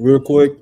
Real quick,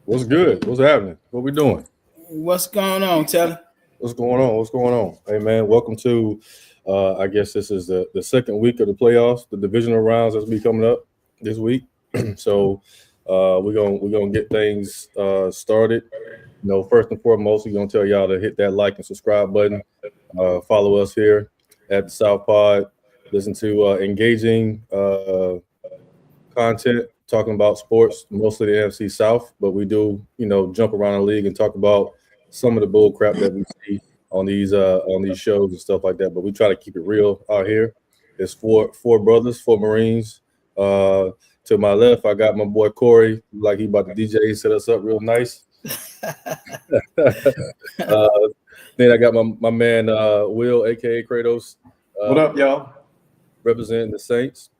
what's good? What's happening? What we doing? What's going on, Taylor? What's going on? What's going on? Hey man, welcome to. I guess this is the second week of the playoffs. The divisional rounds that's be coming up this week. So we're gonna get things started. First and foremost, we're gonna tell y'all to hit that like and subscribe button. Follow us here at the South Pod. Listen to engaging content talking about sports, mostly the NFC South, but we do, jump around the league and talk about some of the bull crap that we see on these shows and stuff like that. But we try to keep it real out here. It's four brothers, four Marines. To my left, I got my boy Corey, like he about to DJ, set us up real nice. Then I got my man Will, aka Kratos, What up, y'all? representing the Saints.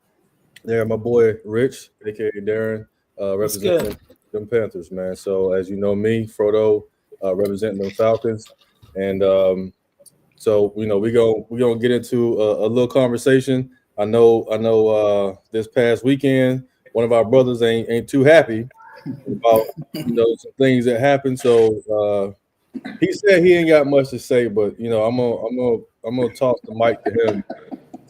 Yeah, my boy Rich, aka Darren, What's good? representing them Panthers, man. So as you know me, Frodo, representing them Falcons, and so we gonna get into a little conversation. I know. This past weekend, one of our brothers ain't too happy about some things that happened. So he said he ain't got much to say, but I'm gonna toss the mic to him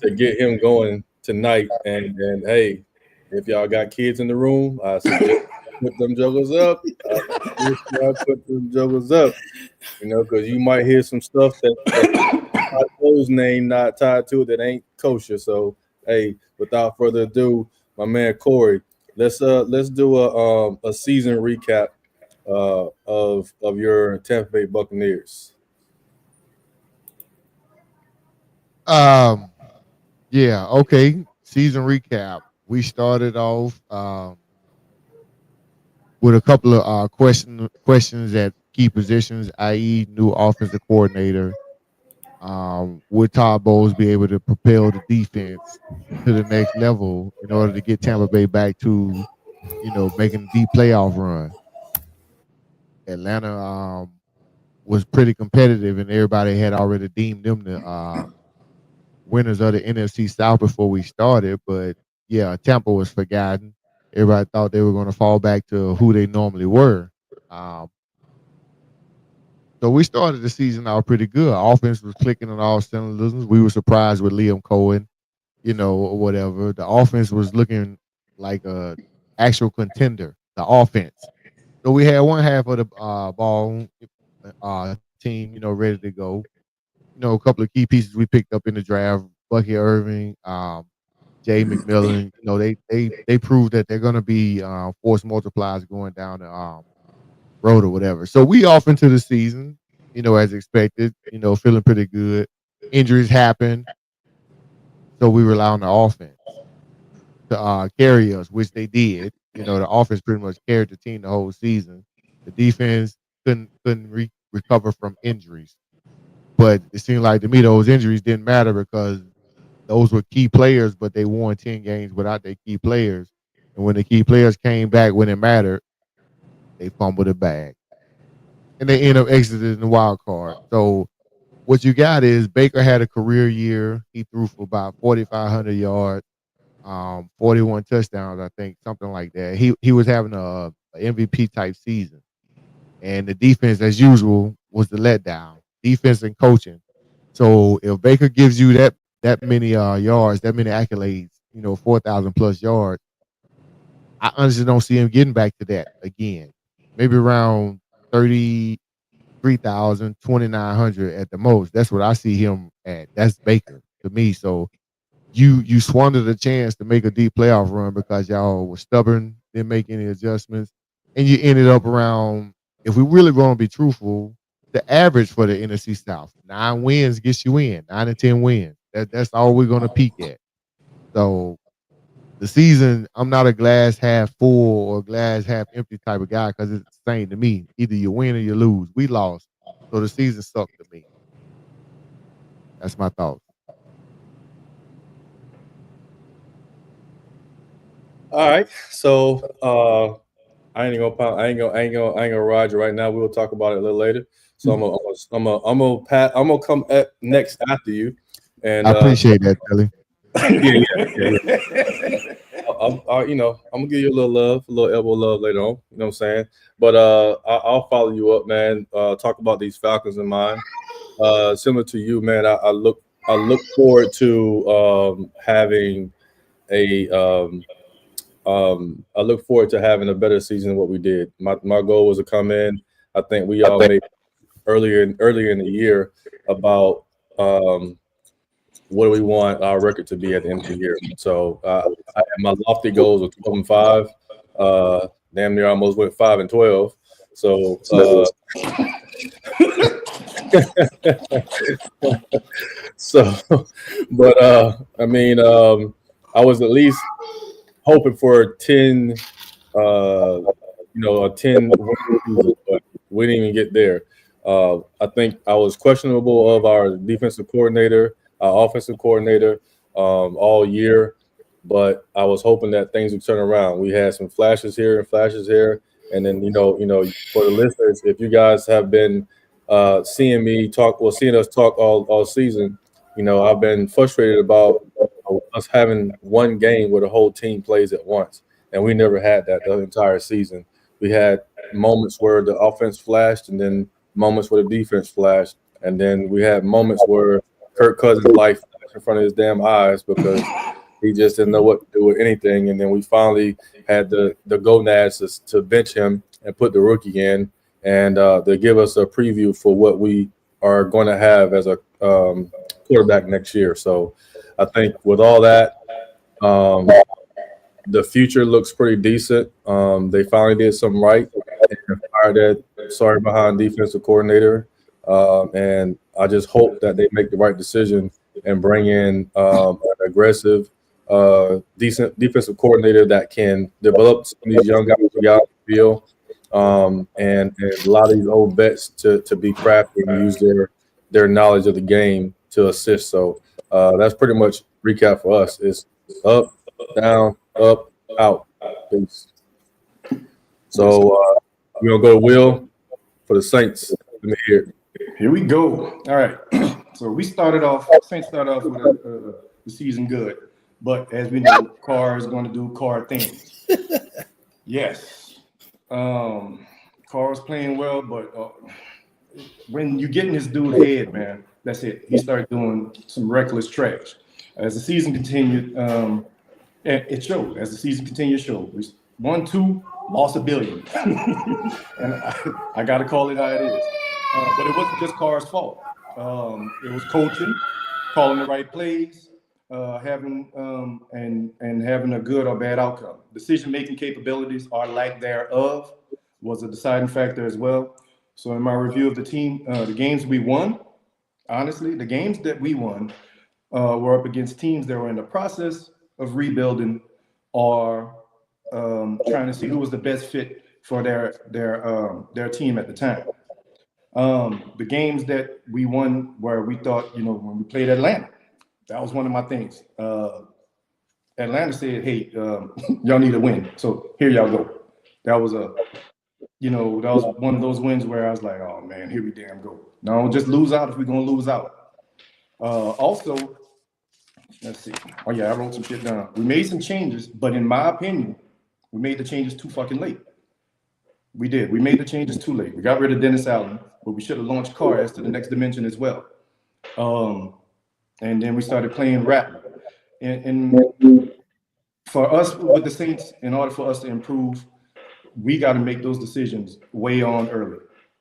to get him going tonight. And hey, if y'all got kids in the room, I suggest put them juggles up. I suggest y'all put them juggles up. Because you might hear some stuff that those name not tied to it that ain't kosher. So hey, without further ado, my man Corey, let's do a season recap of your Tampa Bay Buccaneers. Um, yeah, okay. Season recap. We started off with a couple of questions at key positions, i.e., new offensive coordinator. Would Todd Bowles be able to propel the defense to the next level in order to get Tampa Bay back to, making a deep playoff run? Atlanta was pretty competitive, and everybody had already deemed them the winners of the NFC South before we started. But yeah, Tampa was forgotten. Everybody thought they were going to fall back to who they normally were. Um, so we started the season out pretty good. Offense was clicking on all cylinders. We were surprised with Liam Cohen, or whatever. The offense was looking like a actual contender. The offense. So we had one half of the ball team, ready to go. A couple of key pieces we picked up in the draft: Bucky Irving, Jay McMillan. They proved that they're going to be force multipliers going down the road or whatever. So we off into the season, as expected. Feeling pretty good. Injuries happen, so we rely on the offense to carry us, which they did. The offense pretty much carried the team the whole season. The defense couldn't recover from injuries. But it seemed like to me those injuries didn't matter because those were key players, but they won 10 games without their key players. And when the key players came back when it mattered, they fumbled the bag. And they end up exiting the wild card. So what you got is Baker had a career year. He threw for about 4,500 yards, 41 touchdowns, I think, something like that. He was having a MVP type season. And the defense, as usual, was the letdown. Defense and coaching. So if Baker gives you that that many yards, that many accolades, 4,000 plus yards. I honestly don't see him getting back to that again. Maybe around 33,000, 2,900 at the most. That's what I see him at. That's Baker to me. So you squandered a chance to make a deep playoff run because y'all were stubborn, didn't make any adjustments, and you ended up around. If we really want to be truthful, the average for the NFC South, 9 wins gets you in, 9 and 10 wins. That's all we're gonna peak at. So the season, I'm not a glass half full or glass half empty type of guy because it's the same to me. Either you win or you lose. We lost, so the season sucked to me. That's my thoughts. All right. So I ain't gonna ride you right now. We'll talk about it a little later. So I'm gonna come next after you. And I appreciate that, Kelly. yeah. I'm gonna give you a little love, a little elbow love later on. You know what I'm saying? But I'll follow you up, man. Talk about these Falcons in mind. Similar to you, man. I look forward to having a I look forward to having a better season than what we did. My goal was to come in. I think we all made earlier in the year about what do we want our record to be at the end of the year. So my lofty goals were 12-5. Damn near almost went 5-12. So but I mean, I was at least hoping for 10, a 10 win season, but we didn't even get there. I think I was questionable of our defensive coordinator, our offensive coordinator, all year, but I was hoping that things would turn around. We had some flashes here and flashes here, and then for the listeners, if you guys have been seeing us talk all season, I've been frustrated about us having one game where the whole team plays at once, and we never had that the entire season. We had moments where the offense flashed, and then moments where the defense flashed, and then we had moments where Kirk Cousins' life flashed in front of his damn eyes because he just didn't know what to do with anything. And then we finally had the gonads to bench him and put the rookie in, and they give us a preview for what we are going to have as a quarterback next year. So I think with all that, the future looks pretty decent. They finally did something right and fired that sorry behind defensive coordinator. And I just hope that they make the right decision and bring in an aggressive, decent defensive coordinator that can develop some of these young guys to get out of the field, and a lot of these old vets to be crafty and use their knowledge of the game to assist. So that's pretty much recap for us. It's up, down, up, out. Peace. So we're going to go to Will for the Saints. Let me hear it. Here we go. All right. So Saints started off with the season good. But as we know, Carr is going to do Carr things. Yes. Carr was playing well, but when you get in this dude's head, man, that's it. He started doing some reckless trash. As the season continued, it showed. As the season continued, it showed. We 1-2, lost $1 billion. And I got to call it how it is. But it wasn't just Carr's fault. It was coaching, calling the right plays, having a good or bad outcome. Decision-making capabilities or lack thereof was a deciding factor as well. So in my review of the team, the games we won, honestly, the games that we won were up against teams that were in the process of rebuilding or trying to see who was the best fit for their team at the time. The games that we won where we thought, when we played Atlanta, that was one of my things. Atlanta said, hey, y'all need a win. So here y'all go. That was that was one of those wins where I was like, oh man, here we damn go. No, just lose out if we're going to lose out. Also, let's see. Oh yeah, I wrote some shit down. We made some changes, but in my opinion, we made the changes too fucking late. We did. We made the changes too late. We got rid of Dennis Allen, but we should have launched Carr as to the next dimension as well. and then we started playing rap. And for us with the Saints, in order for us to improve, we got to make those decisions way on early.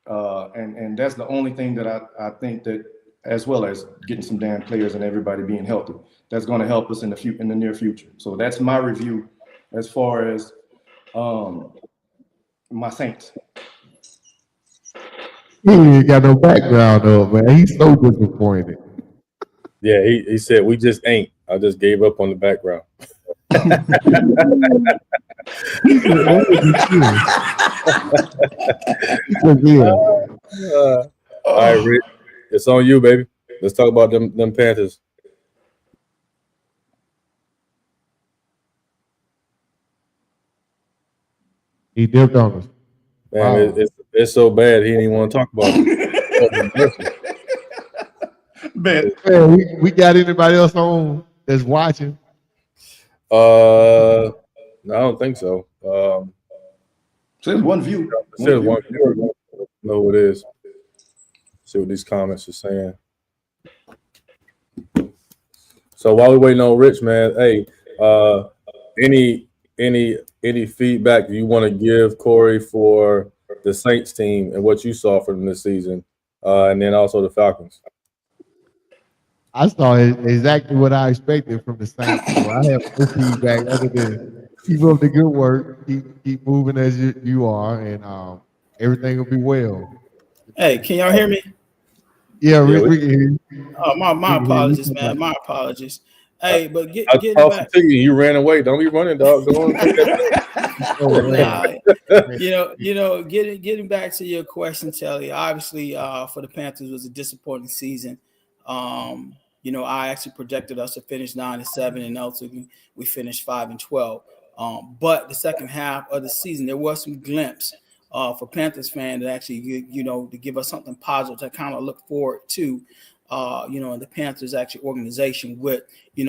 And that's the only thing that I think that, as well as getting some damn players and everybody being healthy, that's going to help us in the near future. So that's my review as far as my Saints. He ain't got no background though, man. He's so disappointed. Yeah, he said we just ain't. I just gave up on the background. All right, Rick, it's on you, baby. Let's talk about them Panthers. He dipped on us. Man, Wow. it's so bad he didn't even want to talk about it. Man, We got anybody else on that's watching? No, I don't think so. so there's one view. It says one viewer. I don't know who it is. See what these comments are saying. So while we're waiting on Rich, man, hey, any feedback you want to give Corey for the Saints team and what you saw from this season, and then also the Falcons? I saw exactly what I expected from the Saints. So I have no feedback other than keep up the good work, keep moving as you are, and everything will be well. Hey, can y'all hear me? Yeah, we can hear you. Oh, my apologies, man. My apologies. Hey, but I getting tossed back, it to you. You ran away. Don't be running, dog. Go on. getting back to your question, Telly. Obviously, for the Panthers was a disappointing season. I actually projected us to finish 9-7, and ultimately we finished 5-12. But the second half of the season, there was some glimpse for Panthers fans that actually, to give us something positive to kind of look forward to. In the Panthers actually organization with,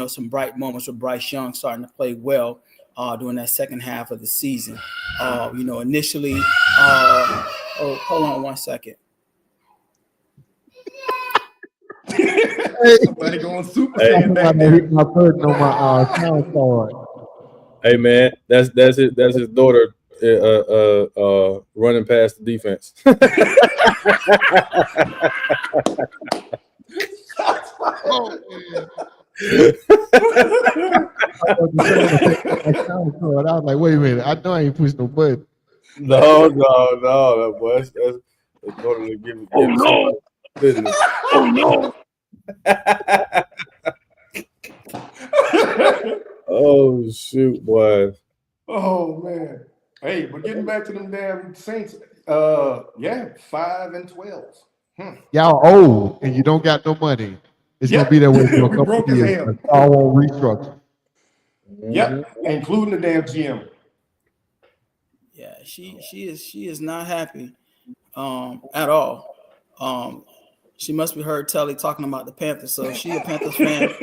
some bright moments with Bryce Young starting to play well during that second half of the season. Initially, hold on one second. Somebody going super saiyan back there. Hit my button on my sound card. Hey, man, that's his daughter running past the defense. Oh, man. I was like, wait a minute. I know I ain't pushed no button. No, boy. That's daughter to give no business. Oh, no. Oh, shoot, boy. Oh man. Hey, but getting back to them damn Saints, 5-12. Y'all old and you don't got no money. It's gonna be that way for a couple broke of as years. hell. I won't restructure. Yep, including the damn GM. Yeah, she is not happy at all. She must be heard Telly talking about the Panthers, so she a Panthers fan.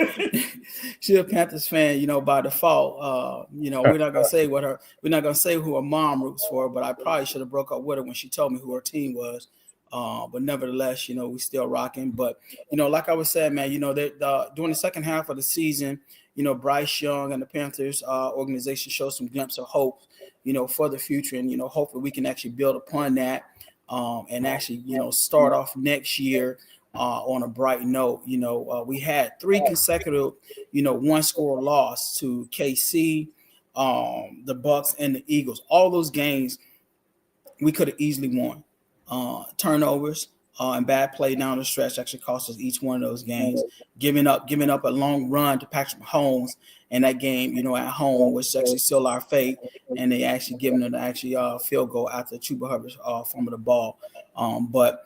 She a Panthers fan, by default. We're not gonna say we're not gonna say who her mom roots for, but I probably should have broke up with her when she told me who her team was. But nevertheless, we still rocking. But like I was saying, man, that during the second half of the season, Bryce Young and the Panthers organization showed some glimpse of hope, for the future, and hopefully we can actually build upon that. And actually, start off next year on a bright note. We had 3 consecutive, one-score loss to KC, the Bucks, and the Eagles. All those games we could have easily won. Turnovers and bad play down the stretch actually cost us each one of those games. Giving up a long run to Patrick Mahomes in that game, at home, which actually sealed our fate. And they actually given it field goal after Chuba Hubbard fumbled the ball. But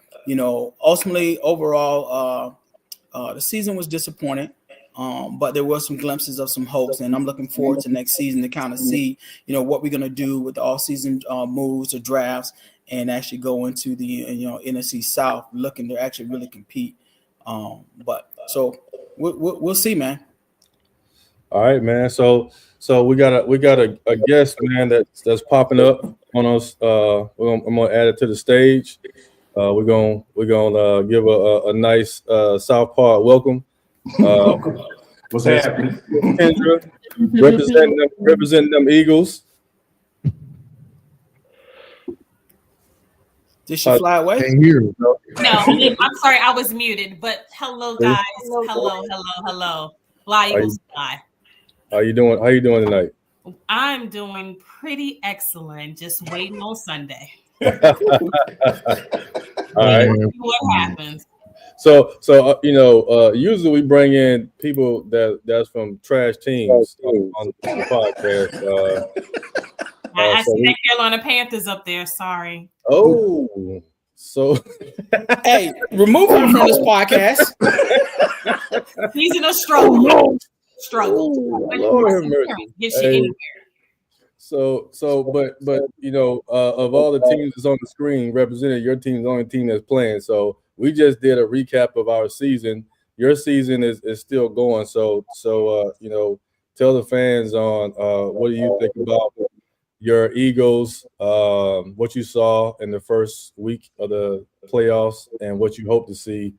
ultimately, overall, the season was disappointing. But there were some glimpses of some hopes, and I'm looking forward to next season to kind of see, what we're going to do with the all-season moves or drafts, and actually go into the NFC South, looking to actually really compete. But so we'll see, man. All right, man. So we got a guest, man, that's popping up on us. I'm gonna add it to the stage. We're gonna give a nice South Park welcome What's happening? Kendra, representing them Eagles. Did she fly away? Can't hear it. No, I'm sorry, I was muted. But hello, guys. Hello. Fly Eagles fly. How you doing? How you doing tonight? I'm doing pretty excellent. Just waiting on Sunday. All right. See what happens. So usually we bring in people that's from trash teams on the podcast. I see that Carolina Panthers up there. Sorry. Oh, so hey, remove her from this podcast. Season of struggle. Lord have mercy. Get you anywhere. So, but of all the teams that's on the screen represented, your team's the only team that's playing. So we just did a recap of our season. Your season is still going. So tell the fans on what do you think about your Eagles, what you saw in the first week of the playoffs, and what you hope to see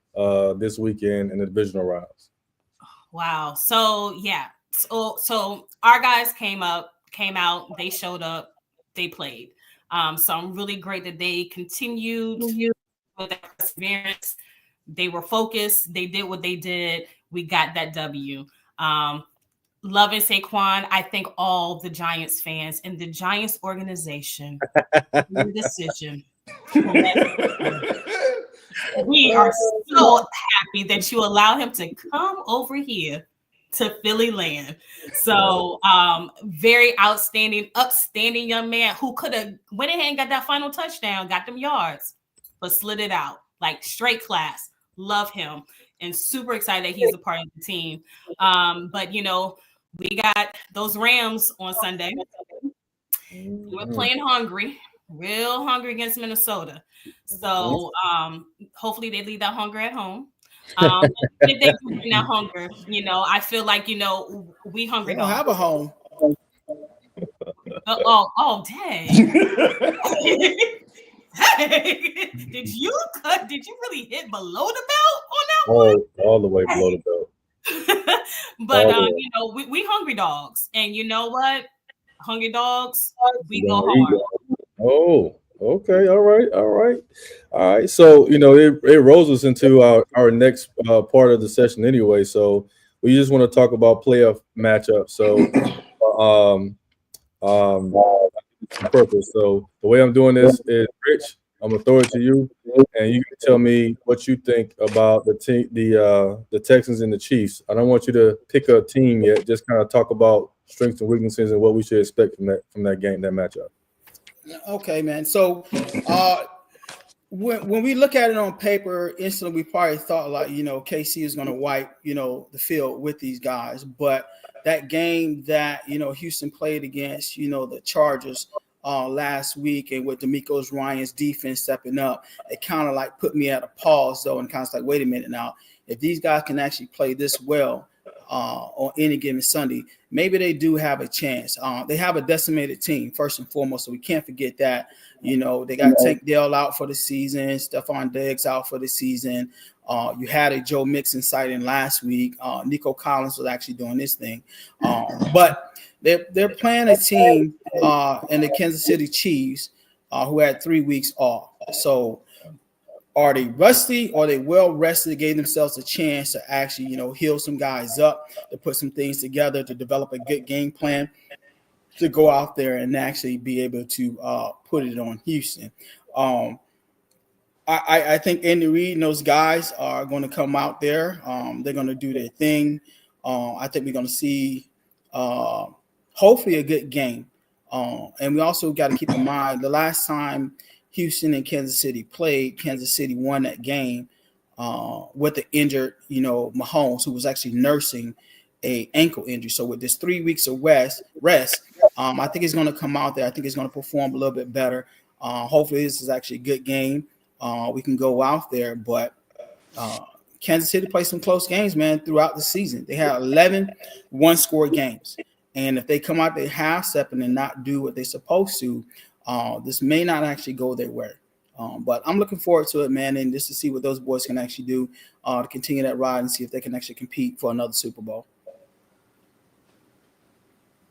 this weekend in the divisional rounds. Wow. So yeah. So our guys came out, they showed up, they played. So I'm really great that they continued with that perseverance. They were focused, they did what they did. We got that W. Loving Saquon, I think all the Giants fans and the Giants organization made a decision. We are so happy that you allow him to come over here to Philly land. So very upstanding young man who could have went ahead and got that final touchdown, got them yards, but slid it out. Like straight class. Love him. And super excited that he's a part of the team. But we got those Rams on Sunday. We're playing hungry, real hungry against Minnesota. So hopefully they leave that hunger at home. If they do bring that hunger, I feel like we hungry. We don't have a home. Dang. Hey, did you really hit below the belt on that one? All the way below the belt. But we hungry dogs, and you know what? Hungry dogs, we go hard. Oh, okay, all right. So it rolls us into our next part of the session anyway. So we just want to talk about playoff matchups. So purpose. So the way I'm doing this is, Rich, I'm gonna throw it to you, and you can tell me what you think about the team, the Texans and the Chiefs. I don't want you to pick a team yet. Just kind of talk about strengths and weaknesses and what we should expect from that game, that matchup. Okay, man. So when we look at it on paper, instantly we probably thought like, KC is going to wipe, the field with these guys. But that game that, Houston played against, the Chargers last week, and with DeMeco Ryans' defense stepping up, it kind of like put me at a pause though, and kind of like, wait a minute now, if these guys can actually play this well on any given Sunday, maybe they do have a chance. They have a decimated team first and foremost, so we can't forget that. They got Tank Dell out for the season, Stephon Diggs out for the season. You had a Joe Mixon sighting last week. Nico Collins was actually doing this thing, but they're playing a team in the Kansas City Chiefs who had 3 weeks off. So are they rusty? Or are they well rested? They gave themselves a chance to actually, heal some guys up, to put some things together, to develop a good game plan, to go out there and actually be able to put it on Houston. I think Andy Reid and those guys are going to come out there. They're going to do their thing. I think we're going to see hopefully a good game. And we also got to keep in mind the last time Houston and Kansas City played, Kansas City won that game with the injured, Mahomes, who was actually nursing a ankle injury. So with this 3 weeks of rest, I think he's going to come out there. I think he's going to perform a little bit better. Hopefully this is actually a good game. We can go out there, but Kansas City played some close games, man, throughout the season. They had 11 one-score games. And if they come out there half-stepping and not do what they're supposed to, this may not actually go their way. But I'm looking forward to it, man, and just to see what those boys can actually do to continue that ride and see if they can actually compete for another Super Bowl.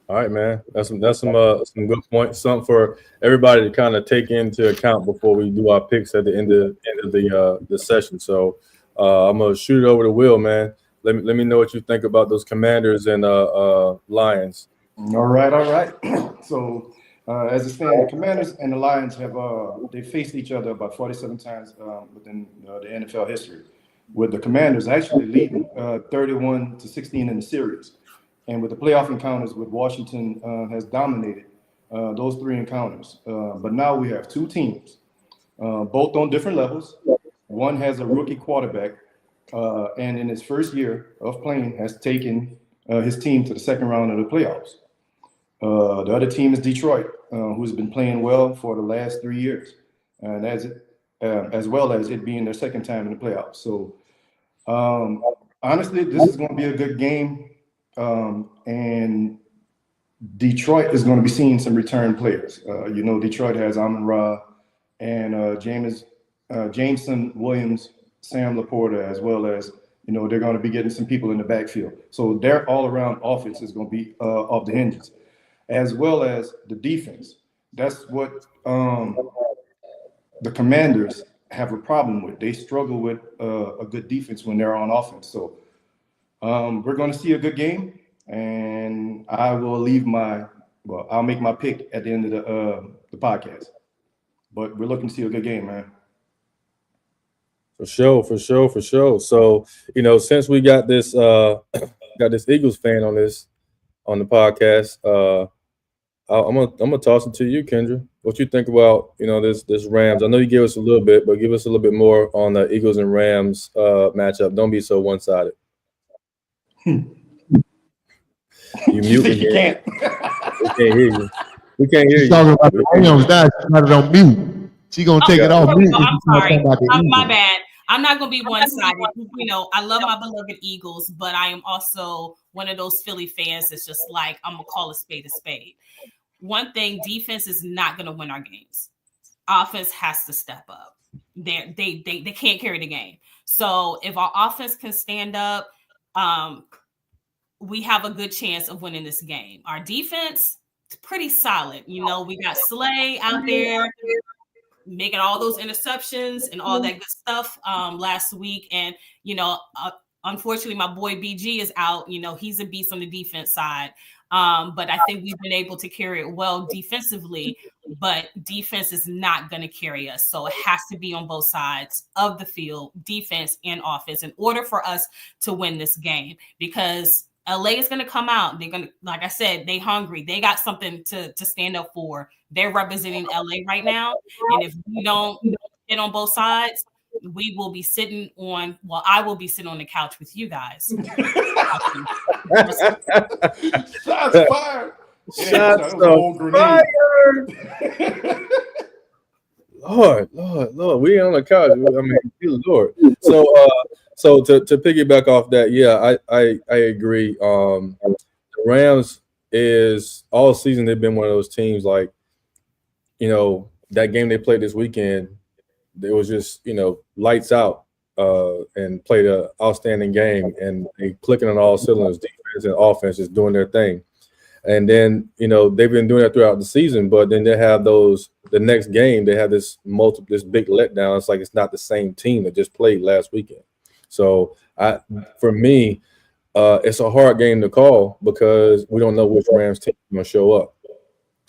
All right, man. That's some good points. Something for everybody to kind of take into account before we do our picks at the end of the session. So I'm gonna shoot it over to Will, man. Let me know what you think about those Commanders and Lions. All right. So as it stands, the Commanders and the Lions have they faced each other about 47 times within the NFL history, with the Commanders actually leading 31-16 in the series. And with the playoff encounters with Washington has dominated those 3 encounters. But now we have 2 teams, both on different levels. One has a rookie quarterback, and in his first year of playing has taken his team to the second round of the playoffs. The other team is Detroit, who's been playing well for the last 3 years, and as well as it being their second time in the playoffs. So honestly, this is going to be a good game. And Detroit is going to be seeing some return players. Detroit has Amon-Ra and Jameson Williams, Sam Laporta, as well as, they're going to be getting some people in the backfield. So their all-around offense is going to be off the hinges, as well as the defense. That's what the Commanders have a problem with. They struggle with a good defense when they're on offense. So we're going to see a good game, and I will I'll make my pick at the end of the podcast. But we're looking to see a good game, man. For sure. So, since we got this Eagles fan on the podcast, I'm gonna toss it to you, Kendra. What you think about this Rams? I know you gave us a little bit, but give us a little bit more on the Eagles and Rams matchup. Don't be so one-sided. You mute You can't. We can't hear you. We can't hear She's you. talking about the Rams now. She got it on mute. She gonna take it off mute. I'm sorry. My My bad. I'm not gonna be one-sided. I love my beloved Eagles, but I am also one of those Philly fans that's just like, I'm gonna call a spade a spade. One thing, defense is not gonna win our games. Offense has to step up. They can't carry the game. So if our offense can stand up, we have a good chance of winning this game. Our defense is pretty solid. We got Slay out there making all those interceptions and all that good stuff last week. And, unfortunately, my boy BG is out. He's a beast on the defense side. But I think we've been able to carry it well defensively, but defense is not going to carry us. So it has to be on both sides of the field, defense and offense, in order for us to win this game, because LA is going to come out. They're going to, like I said, they hungry. They got something to stand up for. They're representing LA right now. And if we don't hit on both sides, we will be I will be sitting on the couch with you guys. Shots fired. Shots fired. Lord, we on the couch. Good Lord. So to piggyback off that, yeah, I agree. The Rams is all season they've been one of those teams, like, that game they played this weekend, it was just, lights out and played an outstanding game, and they clicking on all cylinders, defense and offense just doing their thing. And then, they've been doing that throughout the season, but then they have the next game, they have this big letdown. It's like it's not the same team that just played last weekend. So for me, it's a hard game to call because we don't know which Rams team is going to show up.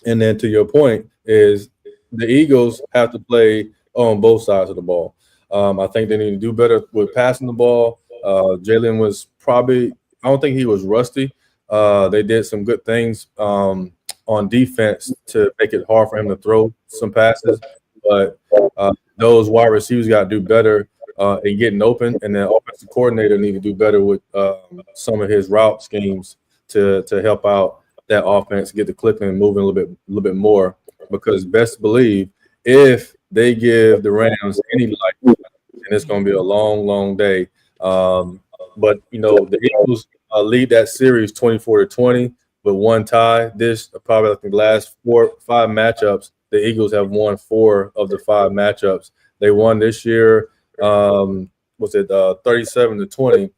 And then to your point is the Eagles have to play on both sides of the ball. I think they need to do better with passing the ball. Jalen was I don't think he was rusty. They did some good things on defense to make it hard for him to throw some passes. But those wide receivers got to do better in getting open. And the offensive coordinator need to do better with some of his route schemes to help out that offense, get the clicking and moving a little bit more. Because best believe if they give the Rams any light, and it's going to be a long, long day. But the Eagles lead that series 24-20 with one tie. This probably like the last 4 or 5 matchups the Eagles have won 4 of the 5 matchups. They won this year. Was it 37-20?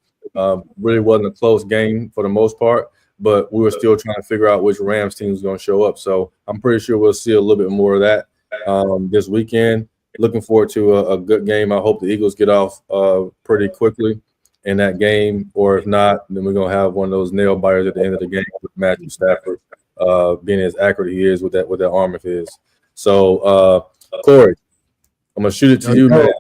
Really wasn't a close game for the most part, but we were still trying to figure out which Rams team was going to show up. So I'm pretty sure we'll see a little bit more of that this weekend. Looking forward to a good game. I hope the Eagles get off pretty quickly in that game, or if not, then we're going to have one of those nail biters at the end of the game with Matthew Stafford being as accurate he is with that arm of his. So, Corey, I'm going to shoot it to you, man.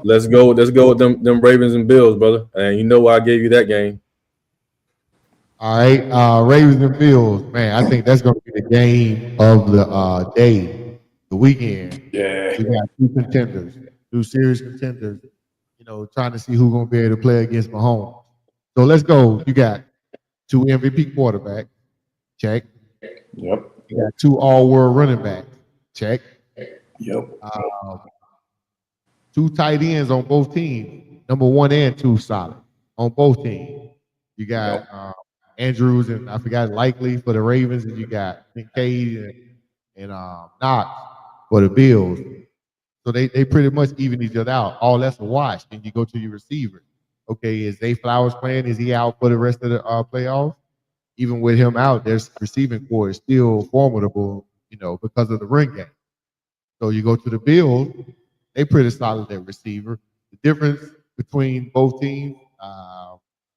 Let's go with them Ravens and Bills, brother. And you know why I gave you that game. All right, Ravens and Bills, man. I think that's going to be the game of the day, the weekend. Yeah. We got 2 contenders, 2 serious contenders. You know, trying to see who's going to be able to play against Mahomes. So let's go. You got 2 MVP quarterbacks, check. Yep. You got 2 all-world running backs, check. Yep. 2 tight ends on both teams, number 1 and 2 solid on both teams. You got Andrews and I forgot Likely for the Ravens, and you got Kincaid and Knox for the Bills. So they pretty much even each other out. All that's a wash. Then you go to your receiver. Okay, is Zay Flowers playing? Is he out for the rest of the playoffs? Even with him out, their receiving core is still formidable, you know, because of the run game. So you go to the Bills, they pretty solid at receiver. The difference between both teams,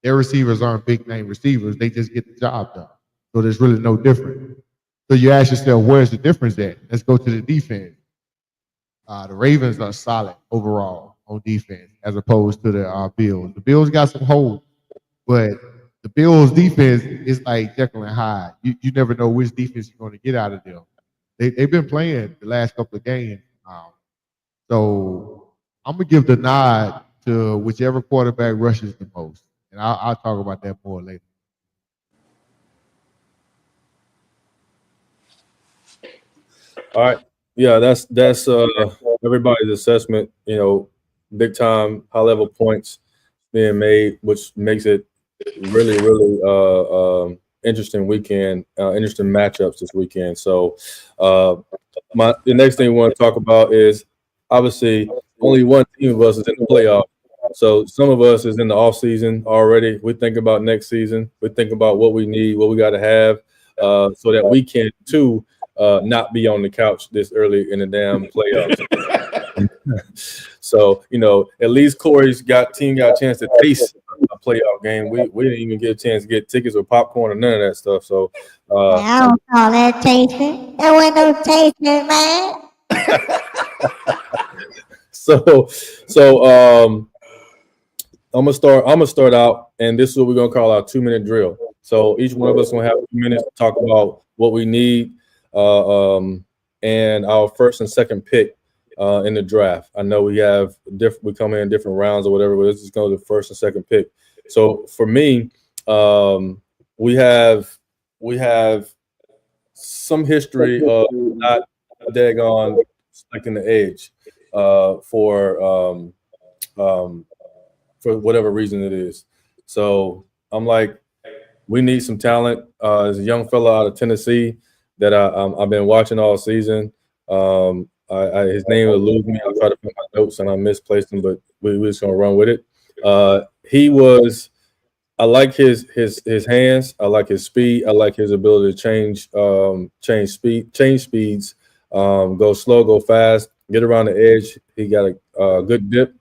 their receivers aren't big name receivers. They just get the job done. So there's really no difference. So you ask yourself, where's the difference at? Let's go to the defense. The Ravens are solid overall on defense as opposed to the Bills. The Bills got some holes, but the Bills defense is like Jekyll and Hyde. You never know which defense you're going to get out of them. They've been playing the last couple of games. So I'm going to give the nod to whichever quarterback rushes the most. And I'll talk about that more later. All right. Yeah, that's everybody's assessment, you know, big time high level points being made, which makes it really, really interesting weekend, interesting matchups this weekend. So the next thing we want to talk about is obviously only one team of us is in the playoff. So some of us is in the off season already. We think about next season. We think about what we need, what we got to have so that we can too not be on the couch this early in the damn playoffs. So, you know, at least Corey's team got a chance to taste a playoff game. We didn't even get a chance to get tickets or popcorn or none of that stuff. So I don't call that tasting. There wasn't no tasting, man. So I'm gonna start out, and this is what we're gonna call our 2-minute drill. So each one of us gonna have 2 minutes to talk about what we need and our first and second pick in the draft. I know we come in different rounds or whatever, but let's just go to the first and second pick. So for me, we have some history of not daggone selecting the edge for whatever reason it is. So I'm like, we need some talent. There's a young fella out of Tennessee that I've been watching all season. His name eludes me. I'll try to put my notes and I misplaced him, but we're just gonna run with it. I like his hands. I like his speed. I like his ability to change speeds, go slow, go fast, get around the edge. He got a good dip.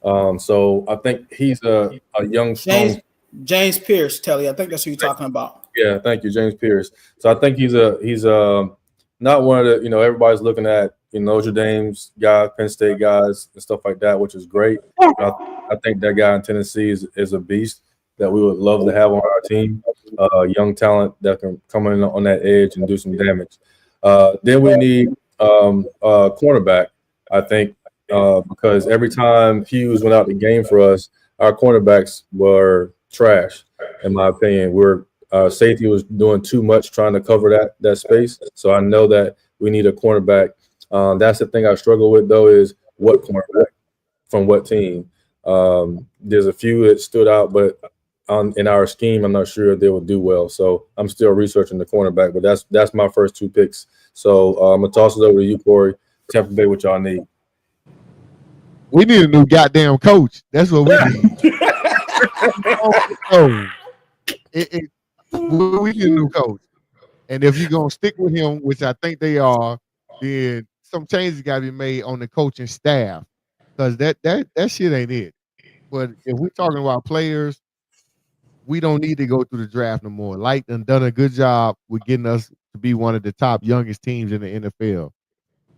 So I think he's a young strong. James Pierce, Telly. I think that's who you're talking about. Yeah, thank you, James Pierce. So I think he's not one of the, you know, everybody's looking at, you know, Notre Dame's guys, Penn State guys, and stuff like that, which is great. I think that guy in Tennessee is a beast that we would love to have on our team. Young talent that can come in on that edge and do some damage. Then we need a cornerback, I think, because every time Hughes went out the game for us, our cornerbacks were trash, in my opinion. Safety was doing too much trying to cover that space. So I know that we need a cornerback. That's the thing I struggle with, though, is what cornerback from what team. There's a few that stood out, but in our scheme, I'm not sure they would do well. So I'm still researching the cornerback, but that's my first 2 picks So I'm gonna toss it over to you, Corey. Tampa Bay, what y'all need? We need a new goddamn coach. That's what we need. Oh, we need a new coach. And if you're gonna stick with him, which I think they are, then some changes got to be made on the coaching staff, because that shit ain't it. But if we're talking about players, we don't need to go through the draft no more. Light done a good job with getting us to be one of the top youngest teams in the NFL.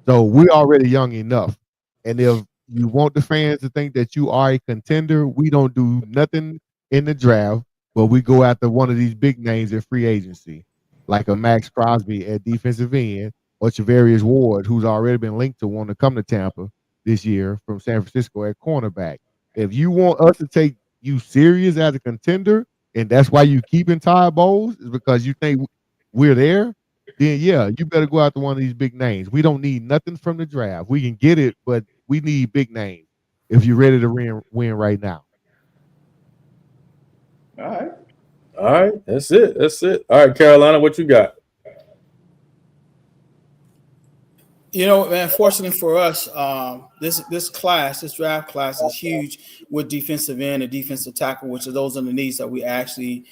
So we're already young enough. And if you want the fans to think that you are a contender, we don't do nothing in the draft, but we go after one of these big names in free agency, like a Max Crosby at defensive end, or Charvarius Ward, who's already been linked to want to come to Tampa this year from San Francisco at cornerback. If you want us to take you serious as a contender, and that's why you keeping Ty Bowles, is because you think we're there, then yeah, you better go after one of these big names. We don't need nothing from the draft. We can get it, but we need big names if you're ready to win right now. All right, that's it. All right, Carolina, what you got? You know, man, fortunately for us, this draft class is huge with defensive end and defensive tackle, which are those are the needs that we actually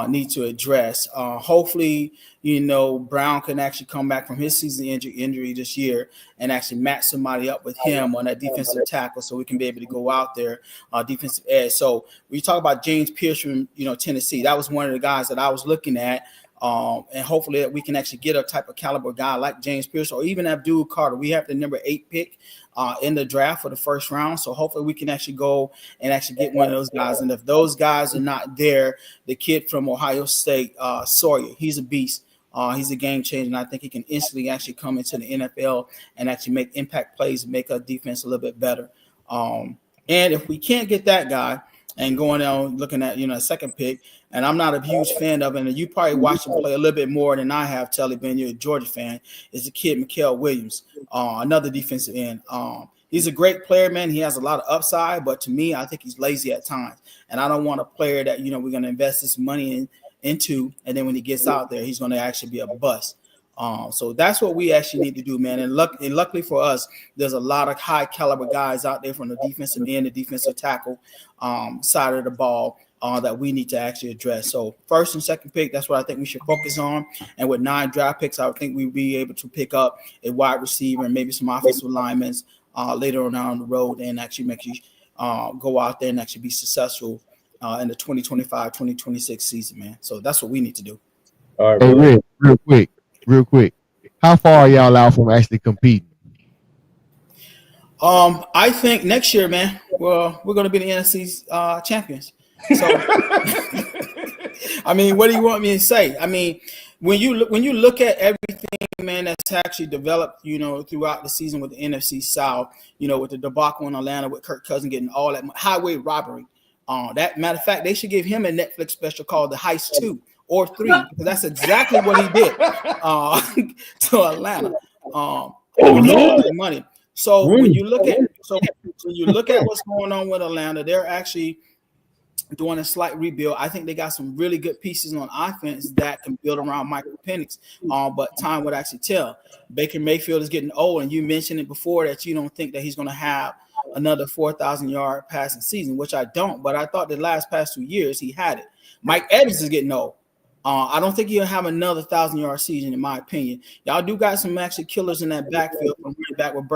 need to address. Hopefully, you know, Brown can actually come back from his season injury this year and actually match somebody up with him on that defensive tackle, so we can be able to go out there defensive edge. So when you talk about James Pierce from, you know, Tennessee, that was one of the guys that I was looking at. And hopefully that we can actually get a type of caliber guy like James Pierce or even Abdul Carter. We have the number 8 pick in the draft for the first round. So hopefully we can actually go and actually get one of those guys. And if those guys are not there, the kid from Ohio State, Sawyer, he's a beast. He's a game changer, and I think he can instantly actually come into the NFL and actually make impact plays and make our defense a little bit better. And if we can't get that guy, and going down looking at, you know, a second pick, and I'm not a huge fan of it, and you probably watched him play a little bit more than I have, Telly, Ben, you're a Georgia fan, is the kid Mikael Williams, another defensive end. He's a great player, man. He has a lot of upside, but to me, I think he's lazy at times. And I don't want a player that, you know, we're going to invest this money into, and then when he gets out there, he's going to actually be a bust. So that's what we actually need to do, man. And luckily for us, there's a lot of high caliber guys out there from the defensive end, the defensive tackle side of the ball that we need to actually address. So first and second pick, that's what I think we should focus on. And with 9 draft picks, I would think we'd be able to pick up a wide receiver and maybe some offensive linemen later on down the road and actually make you go out there and actually be successful in the 2025-2026 season, man. So that's what we need to do. All right, hey, Rick, real quick. How far are y'all out from actually competing? I think next year, man, well, we're going to be the NFC champions. So, I mean, what do you want me to say? I mean, when you look at everything, man, that's actually developed, you know, throughout the season with the NFC South, you know, with the debacle in Atlanta, with Kirk Cousins getting all that highway robbery. That matter of fact, they should give him a Netflix special called The Heist 2 or 3, because that's exactly what he did to Atlanta. Money. So when you look at what's going on with Atlanta, they're actually doing a slight rebuild. I think they got some really good pieces on offense that can build around Michael Penix. But time would actually tell. Baker Mayfield is getting old, and you mentioned it before that you don't think that he's going to have another 4,000-yard passing season, which I don't. But I thought the past 2 years he had it. Mike Evans is getting old. I don't think he'll have another 1,000-yard season, in my opinion. Y'all do got some actually killers in that backfield from running back with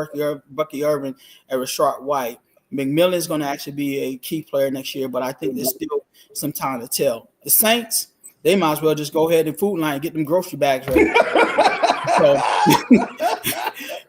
Bucky Irvin and Rashard White. McMillan is going to actually be a key player next year, but I think there's still some time to tell. The Saints, they might as well just go ahead and food line and get them grocery bags ready. So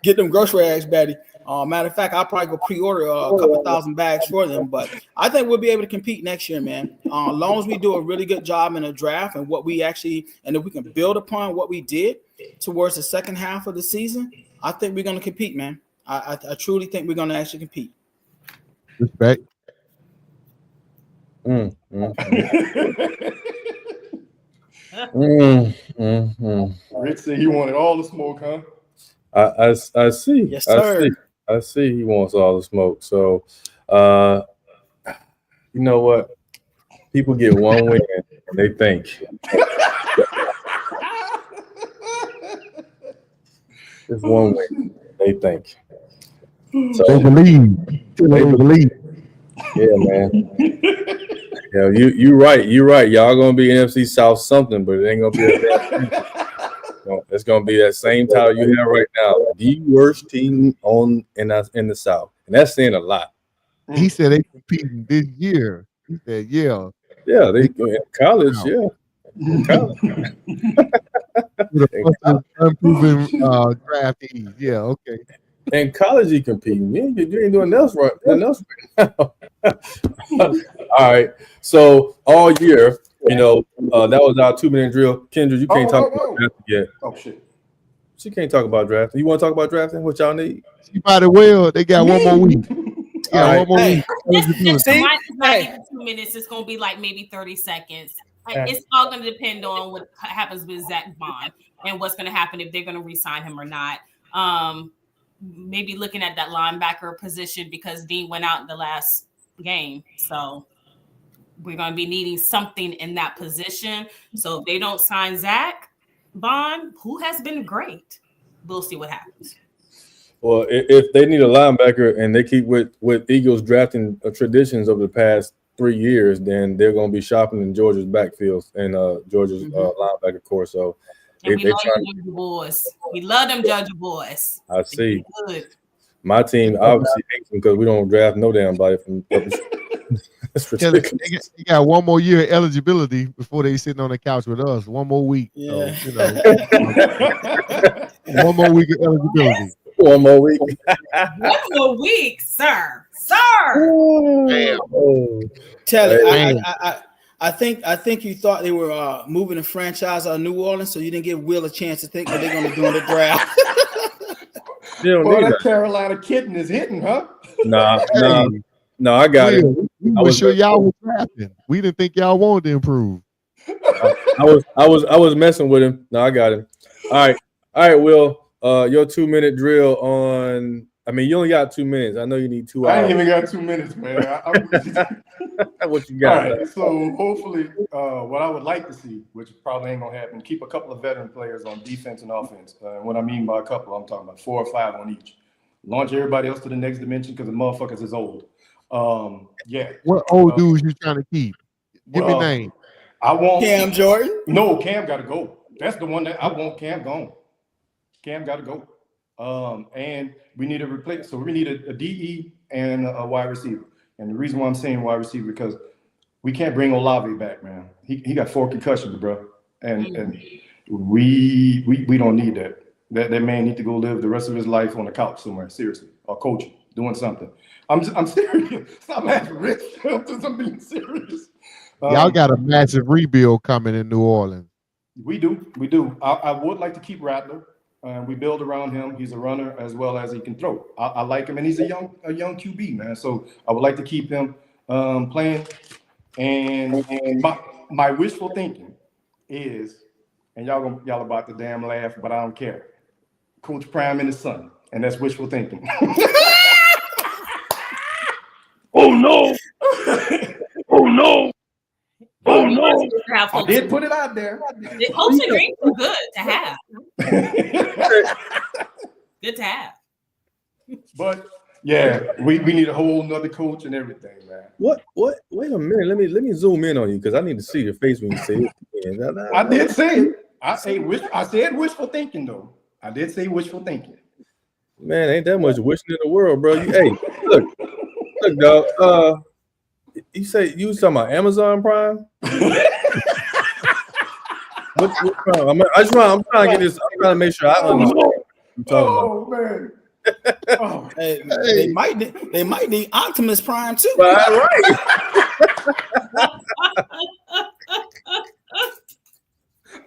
get them grocery bags, Betty. Matter of fact, I'll probably go pre-order a couple thousand bags for them, but I think we'll be able to compete next year, man. As long as we do a really good job in the draft and if we can build upon what we did towards the second half of the season, I think we're going to compete, man. I truly think we're going to actually compete. Respect. Rich said he wanted all the smoke, huh? I see. Yes, sir. I see he wants all the smoke. So, you know what? People get one win and they think. Just one win. They think. They So believe. They believe. yeah, man. Yeah, you right. You're right. Y'all gonna be NFC South something, but it ain't gonna be it's gonna be that same title you have right now. The worst team in the South. And that's saying a lot. He said they competing this year. He said, yeah. Yeah, they in college, yeah. In college. With a bunch of unproven draftees. Yeah, okay. In college, you competing. You ain't doing else right. Nothing else right now. All right. So all year, that was our 2-minute drill. Kendra, you can't talk about drafting yet. Oh shit. She can't talk about drafting. You want to talk about drafting? What y'all need? She might as well. They got one more week. Yeah, All one more right. week. Mine is not even 2 minutes. It's going to be like maybe 30 seconds. It's all going to depend on what happens with Zach Bond and what's going to happen if they're going to re-sign him or not. Maybe looking at that linebacker position because Dean went out in the last game. So we're going to be needing something in that position. So if they don't sign Zach Bond, who has been great, we'll see what happens. Well, if they need a linebacker and they keep with Eagles drafting traditions of the past 3 years, then they're going to be shopping in Georgia's backfields and Georgia's linebacker core. So and we love them Georgia boys. We love them Georgia boys. I see. Good. My team obviously hates them because we don't draft no damn body from. That's ridiculous. They got one more year of eligibility before they sitting on the couch with us. One more week. Yeah. So, one more week of eligibility. One more week. 1 more week, sir. Sir. Telly, I think you thought they were moving the franchise out of New Orleans, so you didn't give Will a chance to think what they're going to do in the draft. Well, that Carolina kitten is hitting, huh? Nah, I got it. We were sure y'all were drafting. We didn't think y'all wanted to improve. I was messing with him. No, I got him. All right, Will. Your 2-minute drill on. I mean, you only got 2 minutes. I know you need 2 hours. I ain't even got 2 minutes, man. What you got? All right, so hopefully, what I would like to see, which probably ain't gonna happen, keep a couple of veteran players on defense and offense. And what I mean by a couple, I'm talking about 4 or 5 on each. Launch everybody else to the next dimension because the motherfuckers is old. Yeah. What old dudes you trying to keep? Give me name. I want Cam Jordan. No, Cam got to go. That's the one that I want. Cam gone. Cam got to go. And we need a replace. So we need a DE and a wide receiver. And the reason why I'm saying wide receiver because we can't bring Olave back, man. He got 4 concussions, bro. And we don't need that. That man need to go live the rest of his life on the couch somewhere, seriously, or coaching, doing something. I'm serious. Stop laughing, Rich. I'm being serious. Y'all got a massive rebuild coming in New Orleans. We do. I would like to keep Rattler. We build around him. He's a runner as well as he can throw. I like him, and he's a young QB, man. So I would like to keep him playing. And my wishful thinking is, and y'all about to damn laugh, but I don't care. Coach Prime and his son, and that's wishful thinking. Oh no! Oh no! Oh no! I did put it out there. Hopes and dreams are good to have. Good to have. But yeah, we need a whole nother coach and everything, man. What? Wait a minute. Let me zoom in on you because I need to see your face when you say it. I did say it. I said wishful thinking though. I did say wishful thinking. Man, ain't that much wishing in the world, bro. Hey, look, dog. You say you was talking about Amazon Prime? What Prime? I'm trying to get this. I'm trying to make sure I understand what you're talking about. Man. Oh. They might need Optimus Prime too. Right.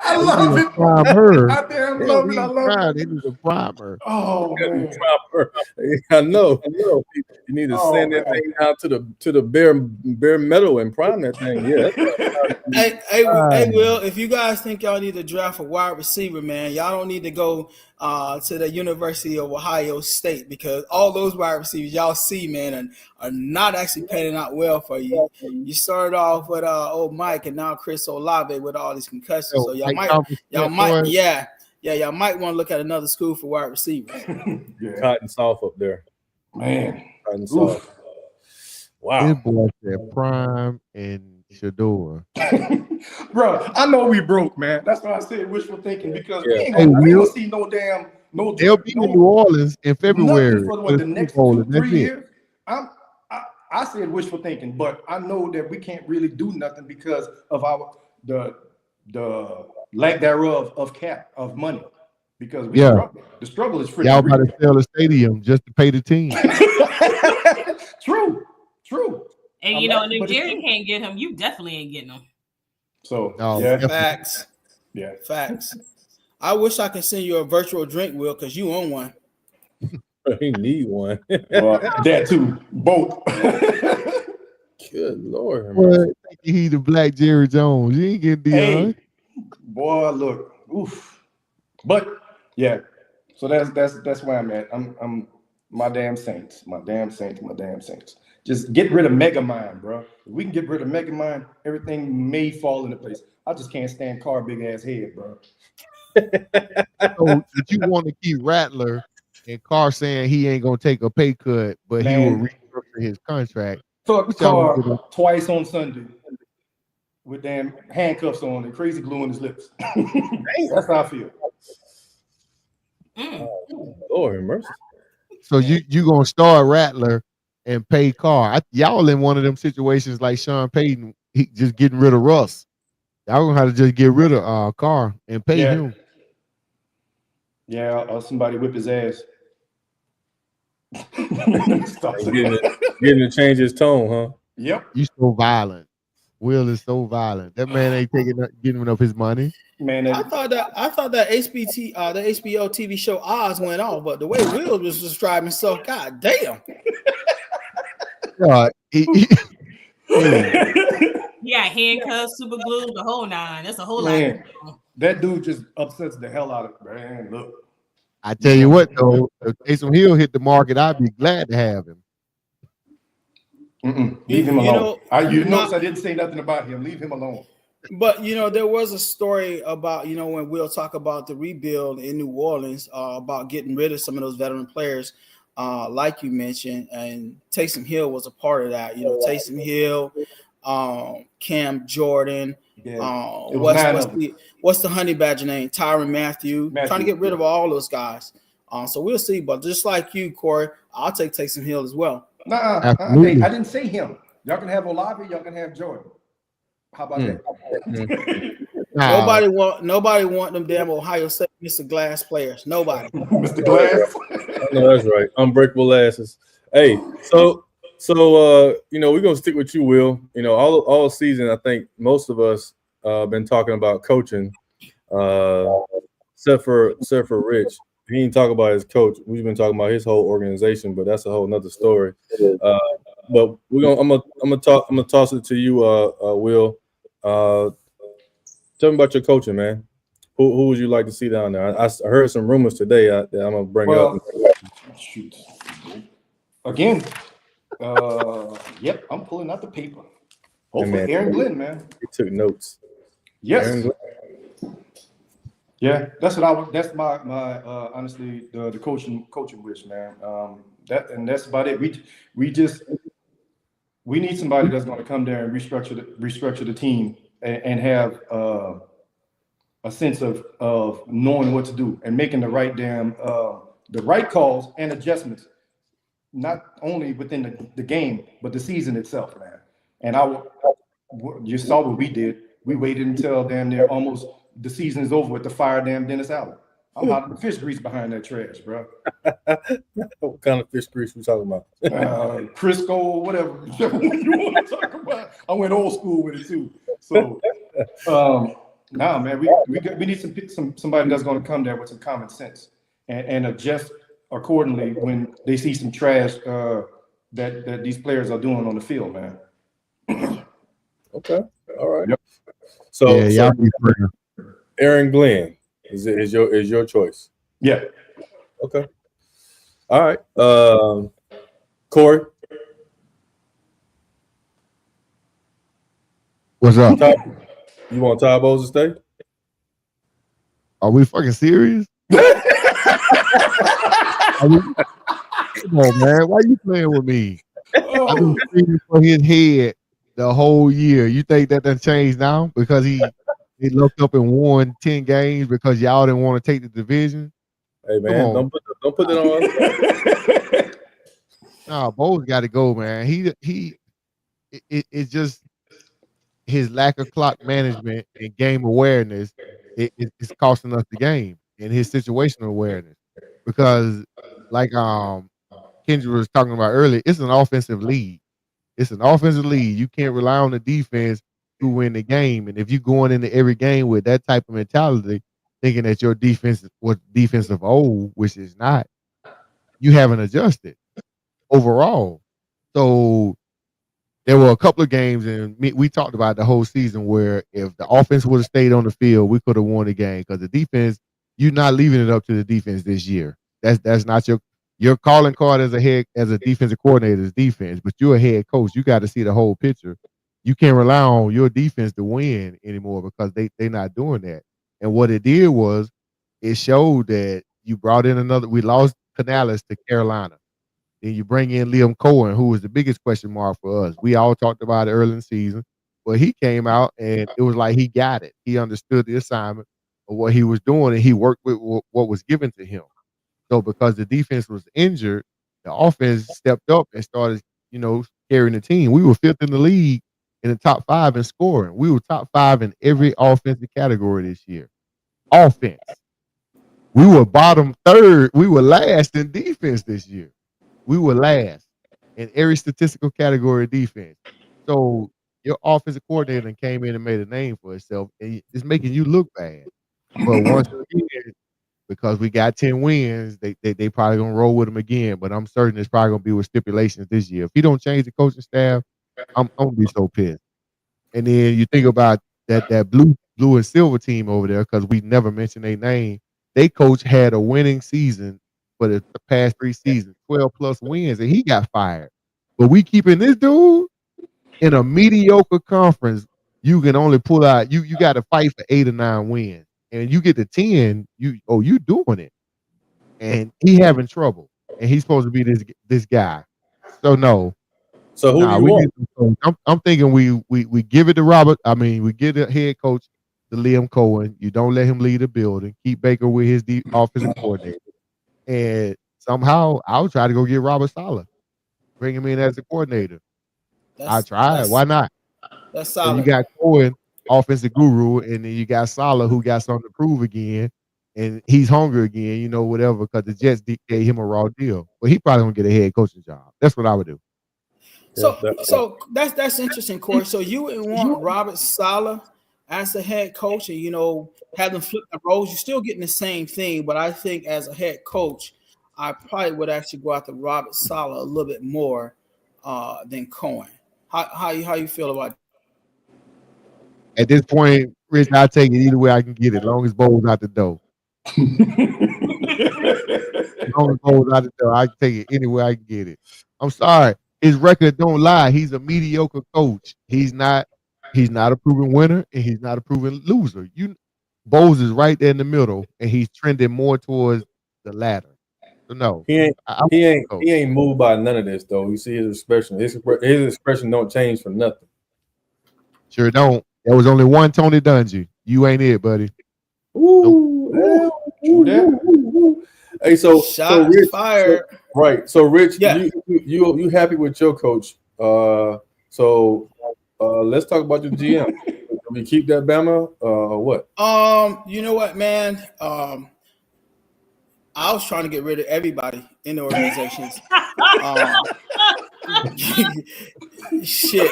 I love it. Primer. I damn love it. I love it. It is a primer. Oh man. I know. You need to send that thing out to the bare metal and prime that thing. Yeah. Hey, Will, if you guys think y'all need to draft a wide receiver, man, y'all don't need to go to the University of Ohio State because all those wide receivers y'all see, man, are not actually panning out well for you. You started off with old Mike and now Chris Olave with all these concussions, so y'all might, Yeah, y'all might want to look at another school for wide receivers. Yeah, Cotton soft up there. man. Cotton soft. Oof. Wow. This boy said Prime and Shador. Bro, I know we broke, man. That's why I said wishful thinking because we Yeah. ain't Hey, gonna, we ain't Will, gonna see no they'll be in New Orleans in nothing February for for what the the Super next Bowl, 2, and that's 3 it. years. I said wishful thinking, but I know that we can't really do nothing because of the lack thereof of cap of money. Because we Yeah. struggle. The struggle is Y'all freaking about to real. sell a stadium just to pay the team. True. And I'm you know, laughing, and if but it's Jerry true. can't get him, you definitely ain't getting him. So No, yeah, definitely. Facts. yeah. Facts. I wish I could send you a virtual drink, Will, because you own one. He need one. Well, that too. Both. Good Lord. Boy, he the black Jerry Jones. You ain't getting Dion. Hey, boy, look. Oof. But yeah. So that's where I'm at. I'm my damn Saints. Just get rid of Megamind, bro. If we can get rid of Megamind, everything may fall into place. I just can't stand Carr big ass head, bro. So if you want to keep Rattler and Carr saying he ain't gonna take a pay cut, but he will Man. restructure his contract. Fuck What y'all gonna Carr do? twice on Sunday with damn handcuffs on and crazy glue in his lips. That's how I feel. Lord have mercy. So you gonna start Rattler and pay Carr? Y'all in one of them situations like Sean Payton, he just getting rid of Russ. Y'all gonna have to just get rid of Carr and pay Yeah. him. Yeah, or somebody whip his ass. Stop saying Getting that. to change his tone, huh? Yep, You so violent. Will is so violent. That man ain't giving up his money. man. I thought that the HBO TV show Oz went off, but the way Will was describing himself, god damn. Yeah, handcuffs, super glue, the whole nine. That's a whole lot. Man, that dude just upsets the hell out of it, man. Look, I tell you what, though, if Taysom Hill hit the market, I'd be glad to have him. leave him You alone. know, You not- notice I didn't say nothing about him. Leave him alone. But there was a story about when Will talk about the rebuild in New Orleans, about getting rid of some of those veteran players, like you mentioned, and Taysom Hill was a part of that. Taysom Hill, Cam Jordan, Yeah, it was 9 of them. what's the honey badger name? Tyrann Mathieu. Trying to get rid of all those guys. So we'll see. But just like you, Corey, I'll take Taysom Hill as well. Absolutely. Hey, I didn't say him. Y'all can have Olave. Y'all can have Jordan. How about that? Nobody want them damn Ohio State Mr. Glass players. Nobody. Mr. Glass. I know that's right. Unbreakable asses. Hey, so we're gonna stick with you, Will. All season, I think most of us been talking about coaching, except for Rich. He didn't talk about his coach. We've been talking about his whole organization, but that's a whole nother story. But I'm gonna toss it to you, Will. Tell me about your coaching, man. Who would you like to see down there? I heard some rumors today that I'm gonna bring up. Shoot. Again, yep, I'm pulling out the paper. Hopefully, man, Aaron Glenn, man. He took notes. Yes. Aaron Glenn. Yeah, that's my honestly the coaching wish, man. That's about it. We need somebody that's going to come there and restructure the team and have a sense of knowing what to do and making the right the right calls and adjustments, not only within the game but the season itself, man. And you saw what we did. We waited until damn near almost the season is over with to fire damn Dennis Allen. I'm hiding the fish grease behind that trash, bro. What kind of fish grease we talking about? Crisco, whichever one you want to talk about. I went old school with it too. So, man, we need somebody that's going to come there with some common sense and adjust accordingly when they see some trash that these players are doing on the field, man. Okay, all right. Yep. So, y'all be fair. Aaron Glenn is your choice. Yeah. Okay. All right. Corey, What's up? you want Ty Bowles to stay? Are we fucking serious? Come on, man. Why you playing with me? I've been screaming for his head the whole year. You think that changed now because he looked up and won 10 games because y'all didn't want to take the division? Hey man, don't put it on us. Nah, Bo's got to go, man. It's just his lack of clock management and game awareness. It's costing us the game and his situational awareness because, like Kendra was talking about earlier, it's an offensive league. It's an offensive league. You can't rely on the defense to win the game. And if you're going into every game with that type of mentality, thinking that your defense was defense of old, which is not, you haven't adjusted overall. So there were a couple of games, and we talked about the whole season where if the offense would have stayed on the field, we could have won the game because the defense, you're not leaving it up to the defense this year. That's not your calling card as a defensive coordinator is defense, but you're a head coach. You got to see the whole picture. You can't rely on your defense to win anymore because they're not doing that. And what it did was it showed that you brought in we lost Canales to Carolina. Then you bring in Liam Cohen, who was the biggest question mark for us. We all talked about it early in the season, but he came out and it was like he got it. He understood the assignment of what he was doing, and he worked with what was given to him. So because the defense was injured, the offense stepped up and started, carrying the team. We were 5th in the league in the top 5 in scoring. We were top 5 in every offensive category this year. Offense. We were bottom 3rd. We were last in defense this year. We were last in every statistical category of defense. So your offensive coordinator came in and made a name for itself, and it's making you look bad. But once again, because we got 10 wins, they probably gonna roll with him again. But I'm certain it's probably gonna be with stipulations this year. If he don't change the coaching staff, I'm gonna be so pissed. And then you think about that blue and silver team over there, because we never mentioned their name. They coach had a winning season for the past 3 seasons, 12 plus wins, and he got fired. But we keeping this dude in a mediocre conference. You can only pull out. You got to fight for 8 or 9 wins. And you get to 10, you doing it, and he having trouble, and he's supposed to be this guy. So no. So who do you want? I'm thinking we give it to Robert. I mean, we give the head coach to Liam Cohen. You don't let him lead the building. Keep Baker with his offensive coordinator, and somehow I'll try to go get Robert Saleh, bring him in as a coordinator. I tried. Why not? That's solid. So you got Cohen, offensive guru, and then you got Saleh, who got something to prove again, and he's hungry again, whatever, because the Jets gave him a raw deal. But he probably gonna get a head coaching job. That's what I would do. So that's interesting, Corey. So you would want Robert Saleh as the head coach, and have them flip the roles. You're still getting the same thing, but I think as a head coach, I probably would actually go after Robert Saleh a little bit more than Cohen. How you feel about it? At this point, Rich, I'll take it either way I can get it, as long as Bo's out the door. As long as Bo's out the door, I can take it anywhere I can get it. I'm sorry. His record don't lie. He's a mediocre coach. He's not a proven winner, and he's not a proven loser. Bowles is right there in the middle, and he's trending more towards the latter. So no. He ain't moved by none of this though. You see his expression. His expression don't change for nothing. Sure don't. There was only one Tony Dungy. You ain't it, buddy. Ooh, Ooh. Hey, so Rich, fired. Right. So Rich, yeah. you happy with your coach? So let's talk about your GM. Can we keep that Bama or what? You know what, man? I was trying to get rid of everybody in the organizations. Shit,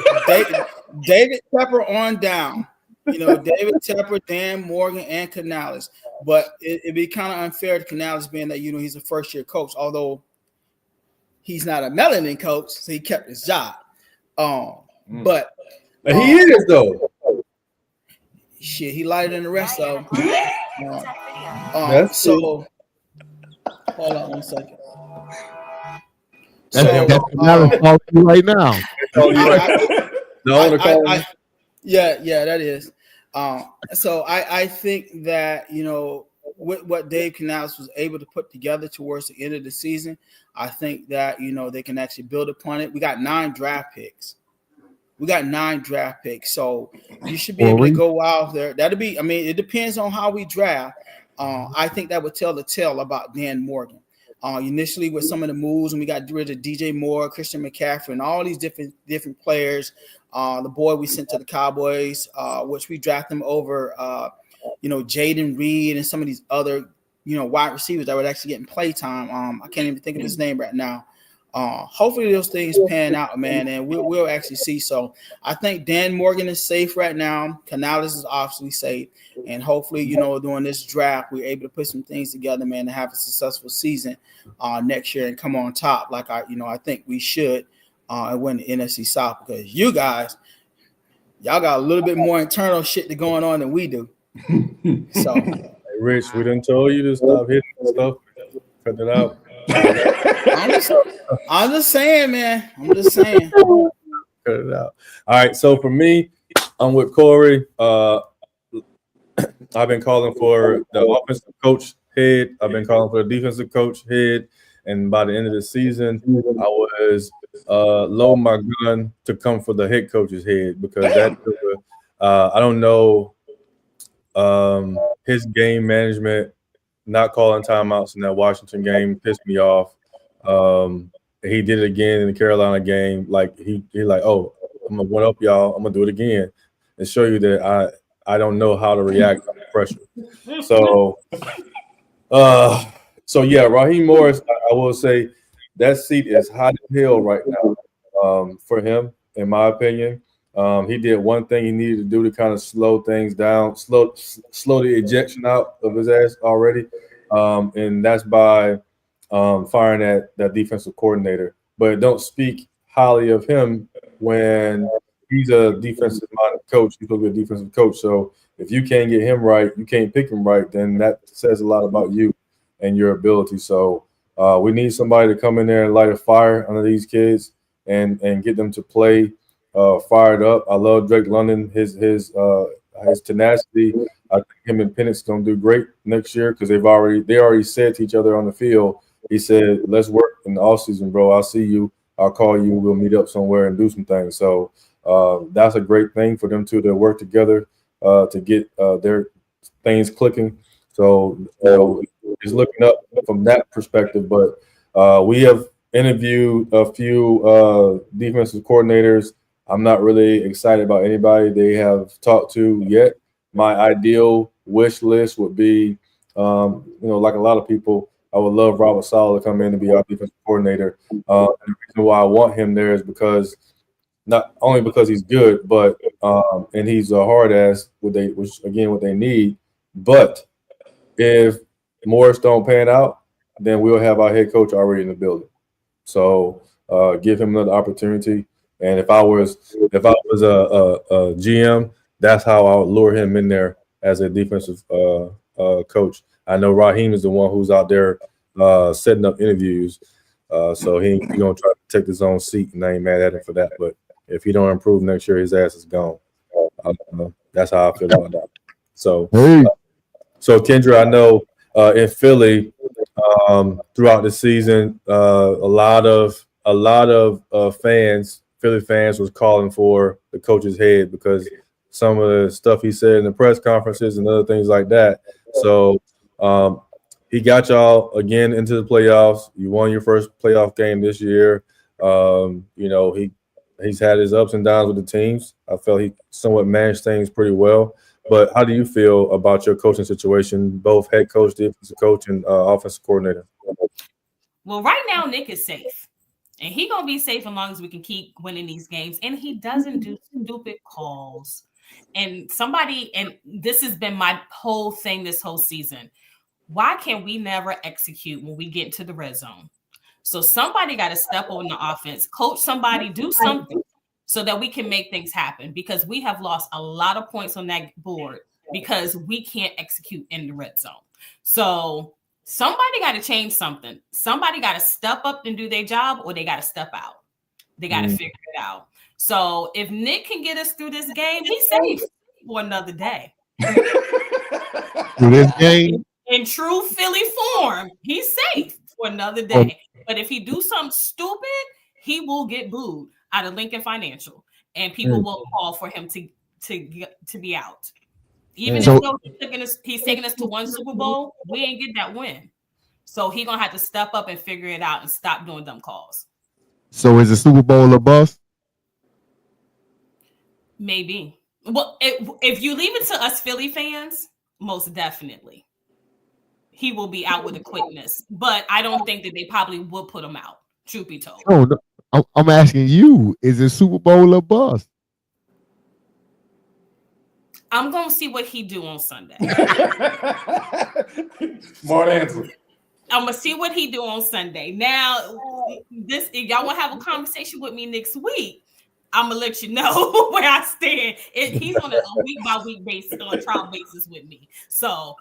David Tepper on down. David Tepper, Dan Morgan, and Canales. But it'd be kind of unfair to Canales, being that he's a first-year coach, although he's not a melanin coach, so he kept his job. But he is though. Shit, he lighter than the rest of them. So hold on 1 second. That's Canales right now. Yeah, that is. So I think that with what Dave Canales was able to put together towards the end of the season, I think that, they can actually build upon it. We got 9 draft picks. So you should be able to go out there. That'll be, it depends on how we draft. I think that would tell the tale about Dan Morgan. Initially with some of the moves, and we got rid of DJ Moore, Christian McCaffrey, and all these different players. The boy we sent to the Cowboys, which we drafted him over, Jaden Reed and some of these other, wide receivers that would actually get in play time. I can't even think of his name right now. Hopefully those things pan out, man, and we'll actually see. So I think Dan Morgan is safe right now. Canales is obviously safe, and hopefully, during this draft, we're able to put some things together, man, to have a successful season next year and come on top, like I think we should, and win the NFC South, because you guys, y'all got a little bit more internal shit going on than we do. So, Hey, Rich, we done told you to stop hitting stuff. Cut it out. I'm just saying, man. I'm just saying. Cut it out. All right. So for me, I'm with Corey. I've been calling for the offensive coach head. I've been calling for the defensive coach head. And by the end of the season, I was loading my gun to come for the head coach's head, because I don't know, his game management, not calling timeouts in that Washington game pissed me off. He did it again in the Carolina game. Like he like, oh, I'm gonna one up y'all. I'm gonna do it again and show you that I don't know how to react under pressure. So yeah, Raheem Morris, I will say that seat is hot as hell right now for him, in my opinion. He did one thing he needed to do to kind of slow things down, slow the ejection out of his ass already, and that's by firing that defensive coordinator. But don't speak highly of him when he's a defensive-minded coach. He's supposed to be a defensive coach. So if you can't get him right, you can't pick him right, then that says a lot about you and your ability. So we need somebody to come in there and light a fire under these kids and get them to play fired up. I love Drake London, his tenacity. I think him and Penix gonna do great next year, because they already said to each other on the field. He said, "Let's work in the offseason, bro. I'll see you. I'll call you. We'll meet up somewhere and do some things." So that's a great thing for them two to work together to get their things clicking. So it's looking up from that perspective. But we have interviewed a few defensive coordinators. I'm not really excited about anybody they have talked to yet. My ideal wish list would be, like a lot of people, I would love Robert Saleh to come in and be our defensive coordinator. And the reason why I want him there is because not only because he's good, but and he's a hard ass, what they need. But if Morris don't pan out, then we'll have our head coach already in the building. So give him another opportunity. And if I was a GM, that's how I would lure him in there as a defensive coach. I know Raheem is the one who's out there setting up interviews, so he's gonna try to take his own seat, and I ain't mad at him for that. But if he don't improve next year, his ass is gone. That's how I feel about that. So, so Kendra, I know in Philly throughout the season, a lot of fans. Philly fans was calling for the coach's head because some of the stuff he said in the press conferences and other things like that. So he got y'all again into the playoffs. You won your first playoff game this year. He's had his ups and downs with the teams. I felt he somewhat managed things pretty well. But how do you feel about your coaching situation, both head coach, defensive coach, and offensive coordinator? Well, right now, Nick is safe. And he's going to be safe as long as we can keep winning these games. And he doesn't do stupid calls. And this has been my whole thing this whole season. Why can we never execute when we get into the red zone? So somebody got to step on the offense, coach somebody, do something so that we can make things happen, because we have lost a lot of points on that board because we can't execute in the red zone. So somebody got to change something. Somebody got to step up and do their job, or they got to step out. They got to figure it out. So if Nick can get us through this game, he's safe for another day. Through this game? in true Philly form, he's safe for another day. But if he do something stupid, he will get booed out of Lincoln Financial, and people will call for him to be out. Even So- though he's taking us to one Super Bowl, we ain't get that win. So he gonna have to step up and figure it out and stop doing dumb calls. So is the Super Bowl a bust? Maybe. Well, if you leave it to us Philly fans, most definitely. He will be out with a quickness. But I don't think that they probably will put him out, truth be told. No, I'm asking you, is the Super Bowl a bust? I'm gonna see what he do on Sunday. Smart answer. I'm gonna see what he do on Sunday. Now, if y'all want to have a conversation with me next week, I'm gonna let you know where I stand. He's on a week by week basis, on a trial basis with me, so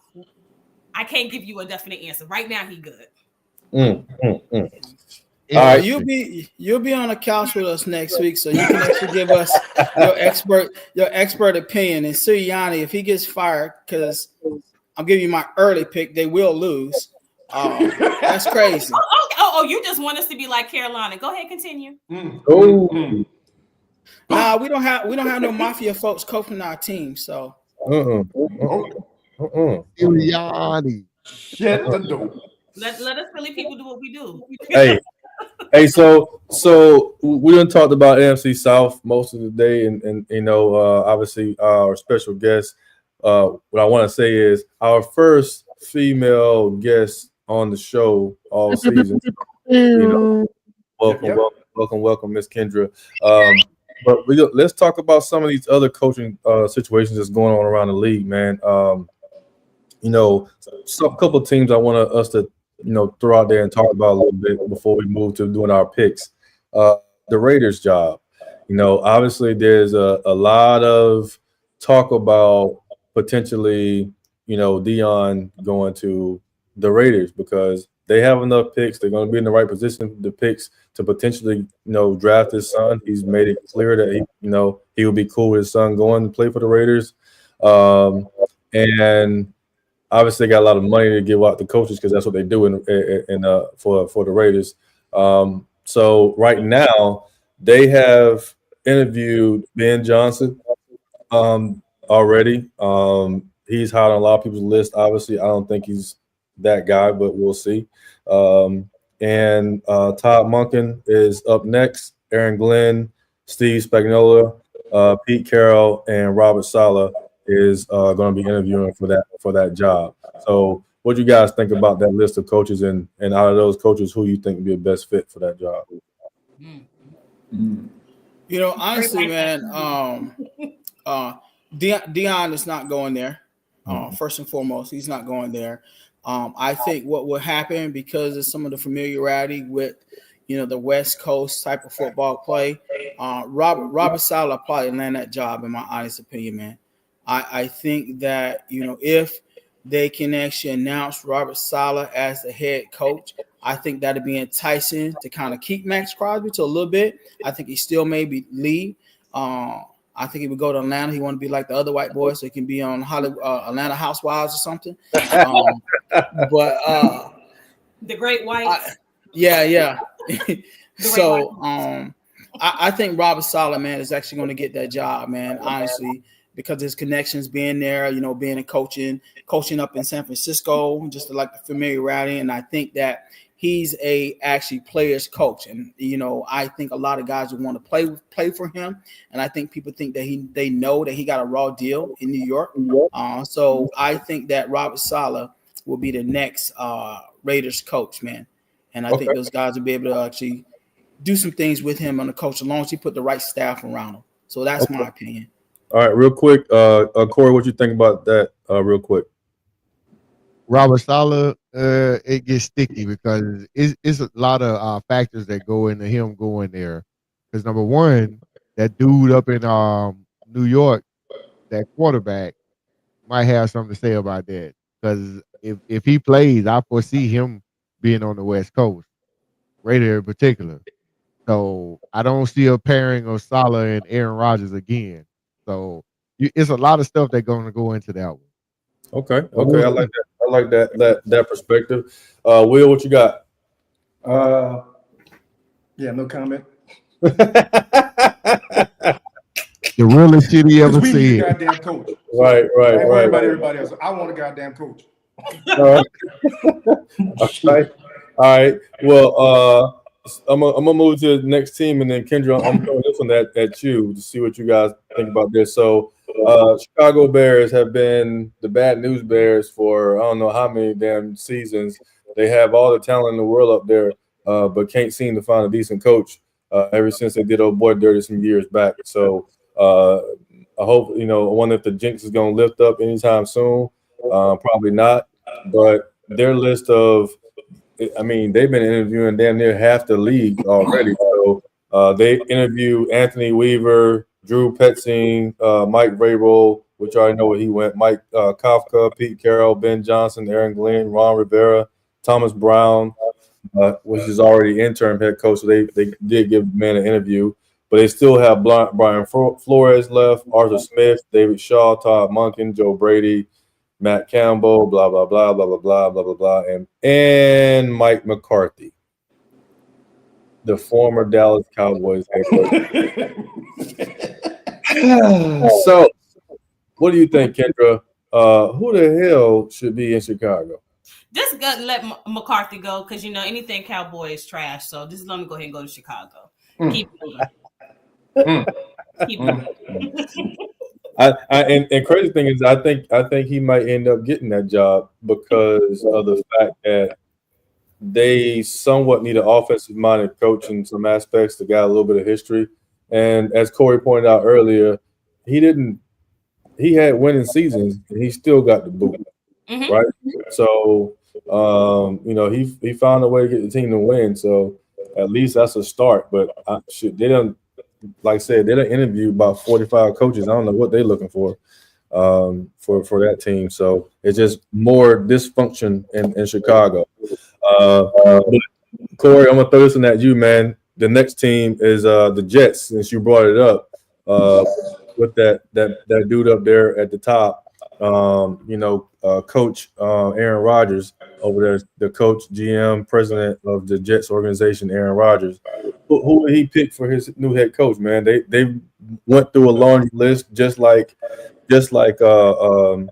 I can't give you a definite answer right now. He good. All right. You'll be on the couch with us next week, so you can actually give us your expert opinion. And Sirianni, if he gets fired, because I'm giving you my early pick, they will lose. That's crazy. Oh, you just want us to be like Carolina. Go ahead, continue. Nah, we don't have no mafia folks coaching our team. So Sirianni. Shut the door. Let us Philly people do what we do. Hey, so we done talked about AFC South most of the day, and you know, obviously our special guest. What I want to say is our first female guest on the show all season. You know, welcome, Miss Kendra. But let's talk about some of these other coaching situations that's going on around the league, man. You know, a couple of teams I want us to throw out there and talk about a little bit before we move to doing our picks. The Raiders job. You know, obviously there's a lot of talk about potentially, Dion going to the Raiders because they have enough picks. They're going to be in the right position, the picks to potentially, draft his son. He's made it clear that he would be cool with his son going to play for the Raiders. And obviously, they got a lot of money to give out to coaches because that's what they do for the Raiders. So right now, they have interviewed Ben Johnson already. He's hot on a lot of people's list. Obviously, I don't think he's that guy, but we'll see. And Todd Monken is up next. Aaron Glenn, Steve Spagnuolo, Pete Carroll, and Robert Saleh is going to be interviewing for that job. So what do you guys think about that list of coaches, and out of those coaches, who you think would be the best fit for that job? Honestly, man, Dion is not going there. First and foremost, he's not going there. I think what will happen because of some of the familiarity with the West Coast type of football play, Robert Saleh probably land that job, in my honest opinion, man. I think that if they can actually announce Robert Saleh as the head coach, I think that'd be enticing to kind of keep Max Crosby to a little bit. I think he still maybe leave. I think he would go to Atlanta. He want to be like the other white boys, so he can be on Hollywood, Atlanta Housewives or something. But the Great White. Yeah. So I think Robert Saleh, man, is actually going to get that job, man. Honestly, because his connections being there, being a coaching up in San Francisco, just like the familiarity, and I think that he's a actually player's coach, and I think a lot of guys would want to play for him, and I think people think that they know that he got a raw deal in New York. So I think that Robert Saleh will be the next Raiders coach, man, and I think those guys will be able to actually do some things with him on the coach as long as he put the right staff around him. So that's my opinion. All right, real quick, Corey, what you think about that? Real quick. Robert Saleh, it gets sticky because it's a lot of factors that go into him going there. Because number one, that dude up in New York, that quarterback, might have something to say about that. Because if he plays, I foresee him being on the West Coast, Raider in particular. So I don't see a pairing of Saleh and Aaron Rodgers again. So it's a lot of stuff that's going to go into that one. Okay, I like that. like that perspective. Will, what you got? Yeah, no comment. The realest shit he ever We need a said. goddamn coach. Right. I ain't worried about everybody else. I want a goddamn coach. All right. Well, I'm gonna move to the next team, and then Kendra, I'm throwing this one at you to see what you guys think about this. So, Chicago Bears have been the bad news Bears for I don't know how many damn seasons. They have all the talent in the world up there, but can't seem to find a decent coach. Ever since they did old boy dirty some years back. So, I hope I wonder if the jinx is gonna lift up anytime soon. Probably not. But their list of, I mean, they've been interviewing damn near half the league already. So they interview Anthony Weaver, Drew Petzing, Mike Vrabel, which I already know where he went, Mike Kafka, Pete Carroll, Ben Johnson, Aaron Glenn, Ron Rivera, Thomas Brown, which is already interim head coach. So they did give the man an interview. But they still have Brian Flores left, Arthur Smith, David Shaw, Todd Monken, Joe Brady, Matt Campbell, blah blah blah blah blah blah blah blah blah, and Mike McCarthy, the former Dallas Cowboys head coach. So, what do you think, Kendra? Who the hell should be in Chicago? Just let McCarthy go because anything Cowboy is trash. So just let him go ahead and go to Chicago. Keep moving. Keep moving. And crazy thing is, I think he might end up getting that job because of the fact that they somewhat need an offensive-minded coach in some aspects that got a little bit of history. And as Corey pointed out earlier, he had winning seasons and he still got the boot, right? So, he found a way to get the team to win. So at least that's a start. But they don't. Like I said, they done interviewed about 45 coaches. I don't know what they're looking for that team. So it's just more dysfunction in Chicago. But Corey, I'm gonna throw this one at you, man. The next team is the Jets, since you brought it up. With that dude up there at the top, Coach Aaron Rodgers over there, the coach, GM, president of the Jets organization, Aaron Rodgers. Who did he pick for his new head coach, man? They went through a laundry list just like the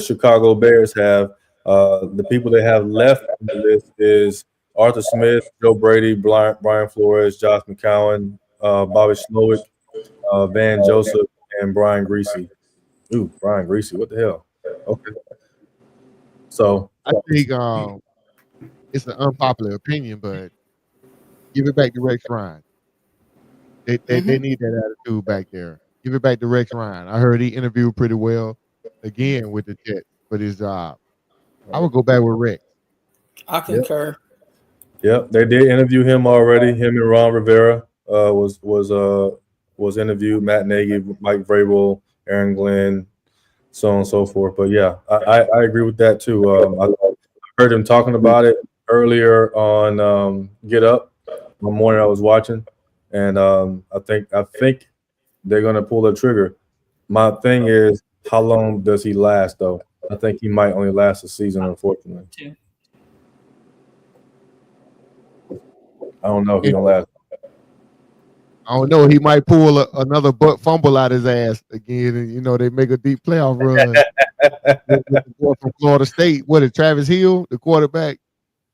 Chicago Bears have. The people they have left on the list is Arthur Smith, Joe Brady, Brian Flores, Josh McCown, Bobby Slowick, Van Joseph, and Brian Greasy. Ooh, Brian Greasy, what the hell? Okay. So I think it's an unpopular opinion, but give it back to Rex Ryan. They need that attitude back there. Give it back to Rex Ryan. I heard he interviewed pretty well again with the Jets for his job. I would go back with Rex. I concur. Yep, they did interview him already. Him and Ron Rivera was interviewed. Matt Nagy, Mike Vrabel, Aaron Glenn, so on and so forth. But yeah, I agree with that too. I heard him talking about it earlier on Get Up one morning I was watching, and I think they're gonna pull the trigger. My thing is, how long does he last though? I think he might only last a season, unfortunately. I don't know if he's gonna last. I don't know. He might pull another butt fumble out his ass again, and they make a deep playoff run. with the boy from Florida State, what is Travis Hill, the quarterback?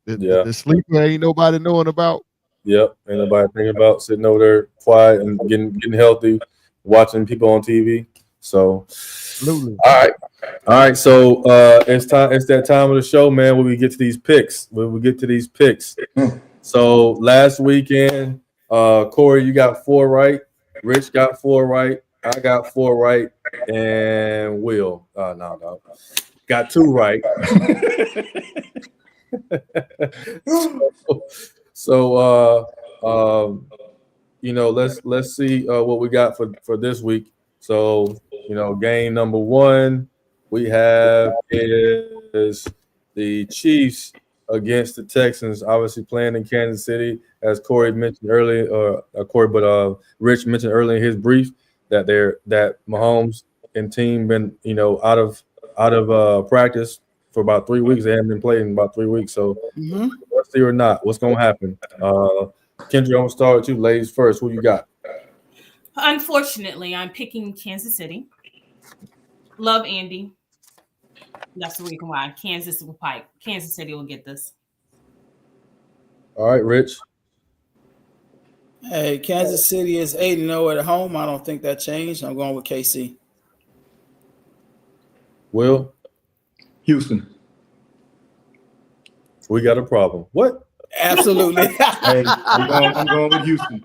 The sleeper ain't nobody knowing about. Yep, ain't nobody thinking about sitting over there quiet and getting healthy, watching people on TV. So, absolutely. All right. So it's time. It's that time of the show, man. When we get to these picks. So last weekend, Corey, you got 4 right. Rich got 4 right. I got 4 right, and Will, no, got 2 right. So let's see what we got for this week. So game number 1 we have is the Chiefs against the Texans, obviously playing in Kansas City, as Corey mentioned earlier. Rich mentioned earlier in his brief that Mahomes and team been out of practice for about 3 weeks. They haven't been playing in about 3 weeks. So let's see or not, what's gonna happen? Kendra, I'm gonna start with you, ladies first. Who you got? Unfortunately, I'm picking Kansas City. Love Andy. That's the reason why Kansas City will get this. All right, Rich. Hey, Kansas City is 8-0 at home. I don't think that changed. I'm going with KC. Will? Houston. We got a problem. What? Absolutely. Hey, I'm going with Houston.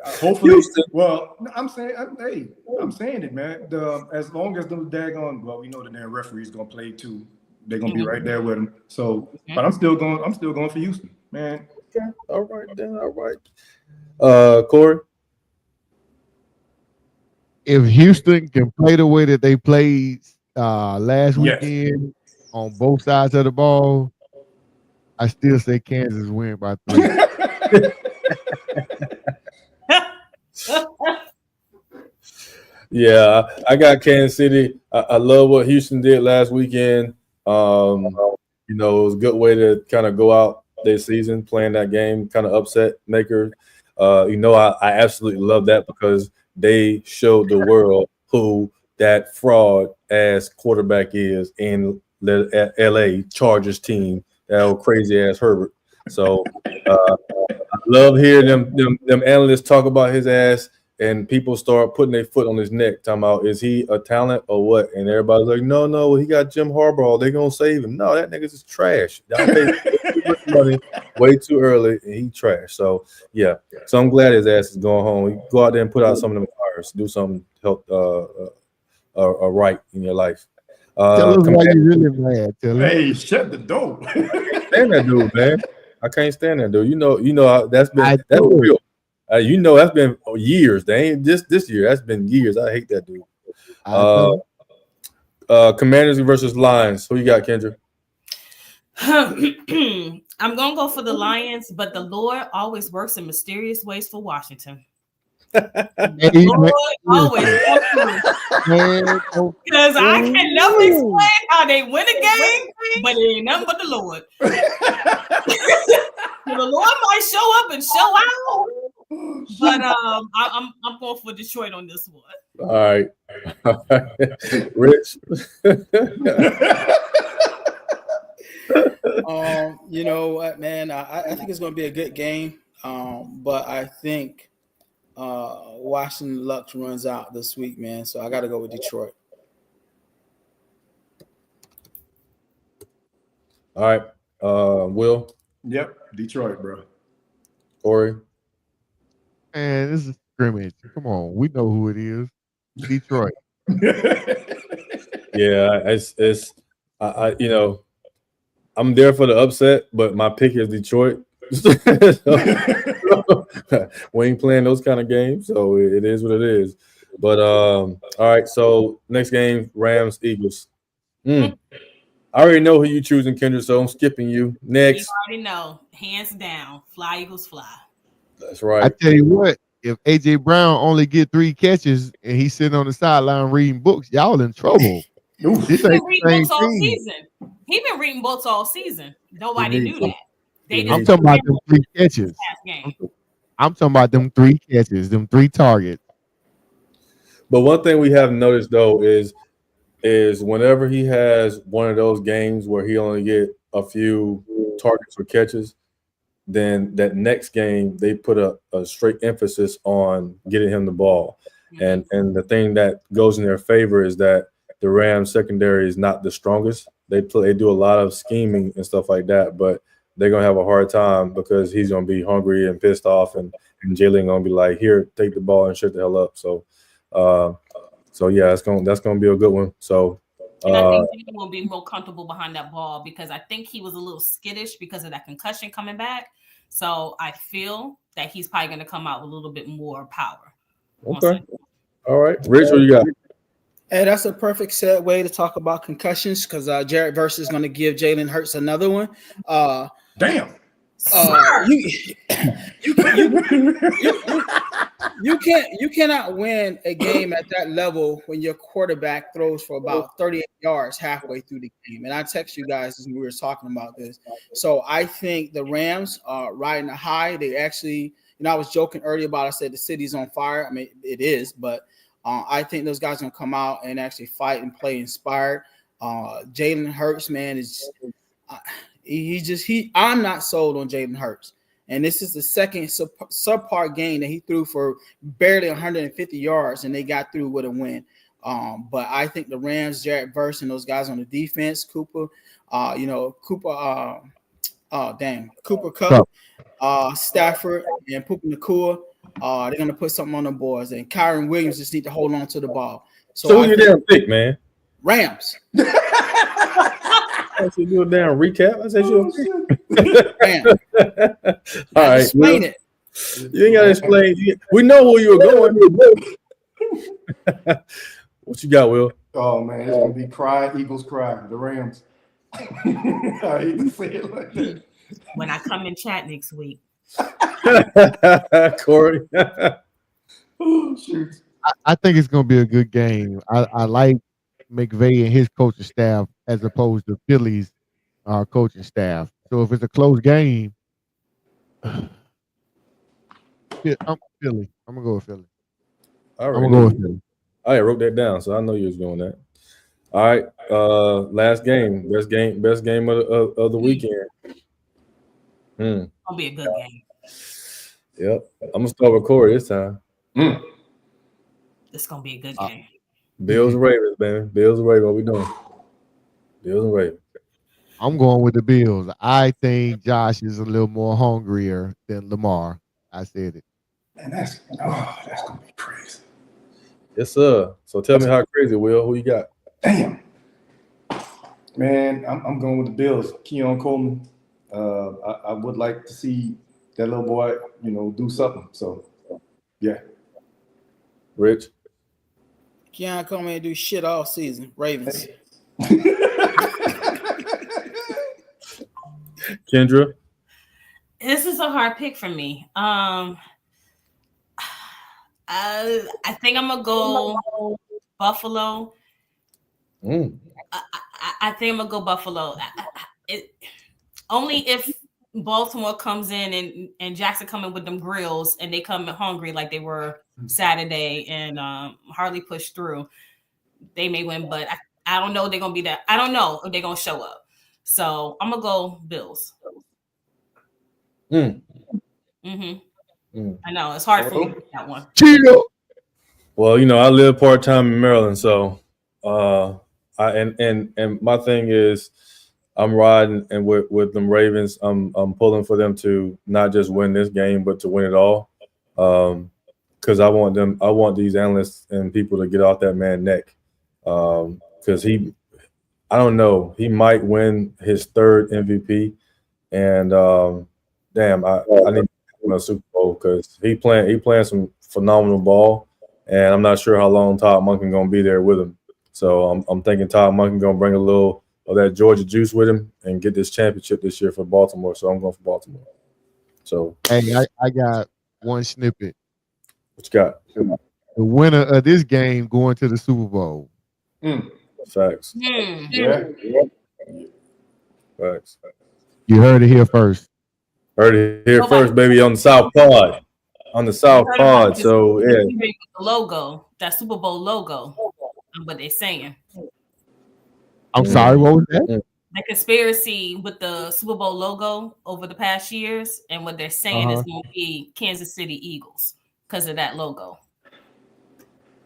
Hopefully, Houston. well, I'm saying it, man. As long as those daggone, well, we know the damn referee's gonna play too. They're gonna be right there with them. So, but I'm still going for Houston, man. Okay. All right, then. All right. Corey? If Houston can play the way that they played last weekend on both sides of the ball, I still say Kansas win by 3. Yeah, I got Kansas City. I love what Houston did last weekend. It was a good way to kind of go out this season playing that game, kind of upset maker. I absolutely love that because they showed the world who that fraud ass quarterback is in the LA Chargers team, that old crazy ass Herbert. So I love hearing them analysts talk about his ass, and people start putting their foot on his neck, talking about, is he a talent or what? And everybody's like, no, he got Jim Harbaugh. They're going to save him. No, that nigga's just trash. Y'all paid too much money way too early, and he trash. So, yeah. So I'm glad his ass is going home. You go out there and put out some of them fires. Do something to help right in your life. Tell us why you really mad. Tell us. Hey, shut the door. I can't stand that dude, man. I can't stand that dude. That's real. That's been years. They ain't just this year. That's been years. I hate that dude. Commanders versus Lions. Who you got, Kendra? I'm gonna go for the Lions, but the Lord always works in mysterious ways for Washington. Lord always because I can never explain how they win a game, but it ain't nothing but the Lord. The Lord might show up and show out, but I'm going for Detroit on this one. All right. Rich. You know what, man? I think it's going to be a good game, but I think Washington luck runs out this week, man. So I got to go with Detroit. All right. Will. Yep, Detroit, bro. Corey. Man, this is scrimmage. Come on, we know who it is. Detroit. Yeah, it's I'm there for the upset, but my pick is Detroit. We ain't playing those kind of games, so it is what it is. But all right, so next game, Rams Eagles. I already know who you choosing, Kendra, so I'm skipping you. Next. You already know, hands down, fly Eagles fly. That's right. I tell you what, if AJ Brown only get 3 catches and he's sitting on the sideline reading books, y'all in trouble. This ain't the same team. He's been reading books all season. Nobody knew that. I'm talking about them 3 catches. I'm talking about them 3 catches, them 3 targets. But one thing we have noticed though is whenever he has one of those games where he only get a few targets or catches, then that next game they put a straight emphasis on getting him the ball. And the thing that goes in their favor is that the Rams secondary is not the strongest. They do a lot of scheming and stuff like that, but they're gonna have a hard time because he's gonna be hungry and pissed off, and Jalen gonna be like, "Here, take the ball and shut the hell up." So yeah, that's gonna be a good one. So and I think he will be more comfortable behind that ball because I think he was a little skittish because of that concussion coming back. So I feel that he's probably gonna come out with a little bit more power. Okay. All right, Rich, what you got? Hey, that's a perfect segue to talk about concussions because Jared Verse is going to give Jalen Hurts another one. Damn. You cannot win a game at that level when your quarterback throws for about 38 yards halfway through the game. And I text you guys as we were talking about this. So I think the Rams are riding a high. They actually, I was joking earlier about, I said the city's on fire. I mean, it is, but I think those guys are gonna come out and actually fight and play inspired. Jalen Hurts, man, is I'm not sold on Jalen Hurts. And this is the second subpar game that he threw for barely 150 yards, and they got through with a win. But I think the Rams, Jared Verse, and those guys on the defense, Cooper Kupp, Stafford, and Puka Nacua, they're going to put something on the boards. And Kyron Williams just need to hold on to the ball. So who you damn pick, man? Rams. I should do a damn recap. I said you. Rams. All right, explain it. You ain't gotta explain. We know where you were going. What you got, Will? Oh man, it's gonna be cry, Eagles cry, the Rams. I hate to say it like that. When I come in chat next week. Corey. Oh, shoot. I think it's gonna be a good game. I like McVay and his coaching staff as opposed to Philly's coaching staff. So if it's a close game, I'm Philly. I'm gonna go with Philly. All right. I'm gonna go with Philly. I wrote that down, so I know you was doing that. All right. Last game. Best game of the weekend. Gonna be a good game. Yep. I'm gonna start with Corey this time. It's gonna be a good game. Bills and Ravens, man. Bills and Ravens. What we doing? Bills and Ravens. I'm going with the Bills. I think Josh is a little more hungrier than Lamar. I said it. And that's gonna be crazy. Yes, sir. So tell me how crazy, Will. Who you got? Damn. Man, I'm going with the Bills. Keon Coleman. I would like to see that little boy, do something. So, yeah. Rich. Keon Coleman ain't do shit all season. Ravens. Kendra. This is a hard pick for me. I think I'm gonna go Buffalo. I think I'm gonna go Buffalo. Only if Baltimore comes in and Jackson coming with them grills and they come hungry like they were Saturday and hardly push through, they may win. But I don't know if they're gonna be that. I don't know if they're gonna show up. So I'm gonna go Bills. I know it's hard for me to pick that one. Cheeto. Well, I live part time in Maryland, so and my thing is I'm riding and with them Ravens. I'm pulling for them to not just win this game, but to win it all. Because I want these analysts and people to get off that man's neck. Because I don't know, he might win his third MVP, and damn, I need to win a Super Bowl because he playing some phenomenal ball, and I'm not sure how long Todd Monken gonna be there with him. So I'm thinking Todd Monken gonna bring a little of that Georgia juice with him and get this championship this year for Baltimore. So I'm going for Baltimore. So hey, I got one snippet. What you got? The winner of this game going to the Super Bowl. Facts. Yeah. Facts. You heard it here first. Heard it here first, baby, on the South Pod. On the South Pod. So yeah. The logo, that Super Bowl logo. What they're saying. I'm sorry, what was that? The conspiracy with the Super Bowl logo over the past years, and what they're saying is going to be Kansas City Eagles because of that logo.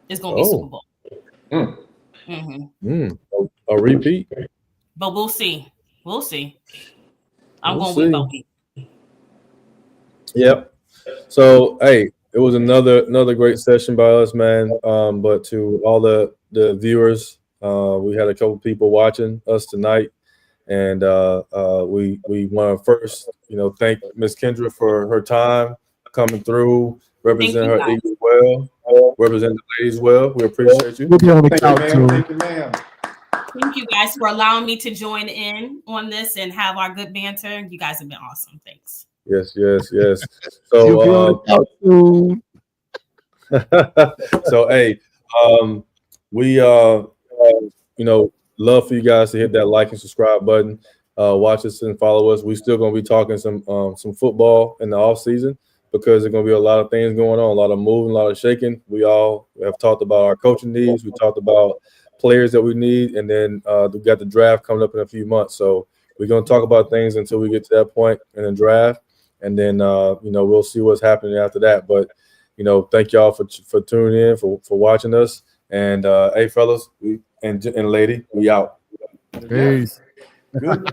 It's going to be Super Bowl. A repeat. But we'll see. We'll see. I'm We'll going with see. Bowie. Yep. So hey, it was another great session by us, man. But to all the viewers, we had a couple people watching us tonight, and we want to first, thank Miss Kendra for her time coming through, represent her Eagles well, represent the ladies well. We appreciate you. We'll be on the Thank couch you, soon. ma'am. Thank you, ma'am. Thank you guys for allowing me to join in on this and have our good banter. You guys have been awesome. Thanks. Yes. You'll be on So the couch soon. So hey, we love for you guys to hit that like and subscribe button. Watch us and follow us. We still gonna be talking some football in the off season because there's gonna be a lot of things going on, a lot of moving, a lot of shaking. We all have talked about our coaching needs. We talked about players that we need, and then we got the draft coming up in a few months. So we're gonna talk about things until we get to that point in the draft, and then we'll see what's happening after that. But thank y'all for tuning in, for watching us. And hey, fellas, and lady, we out. Peace. Good.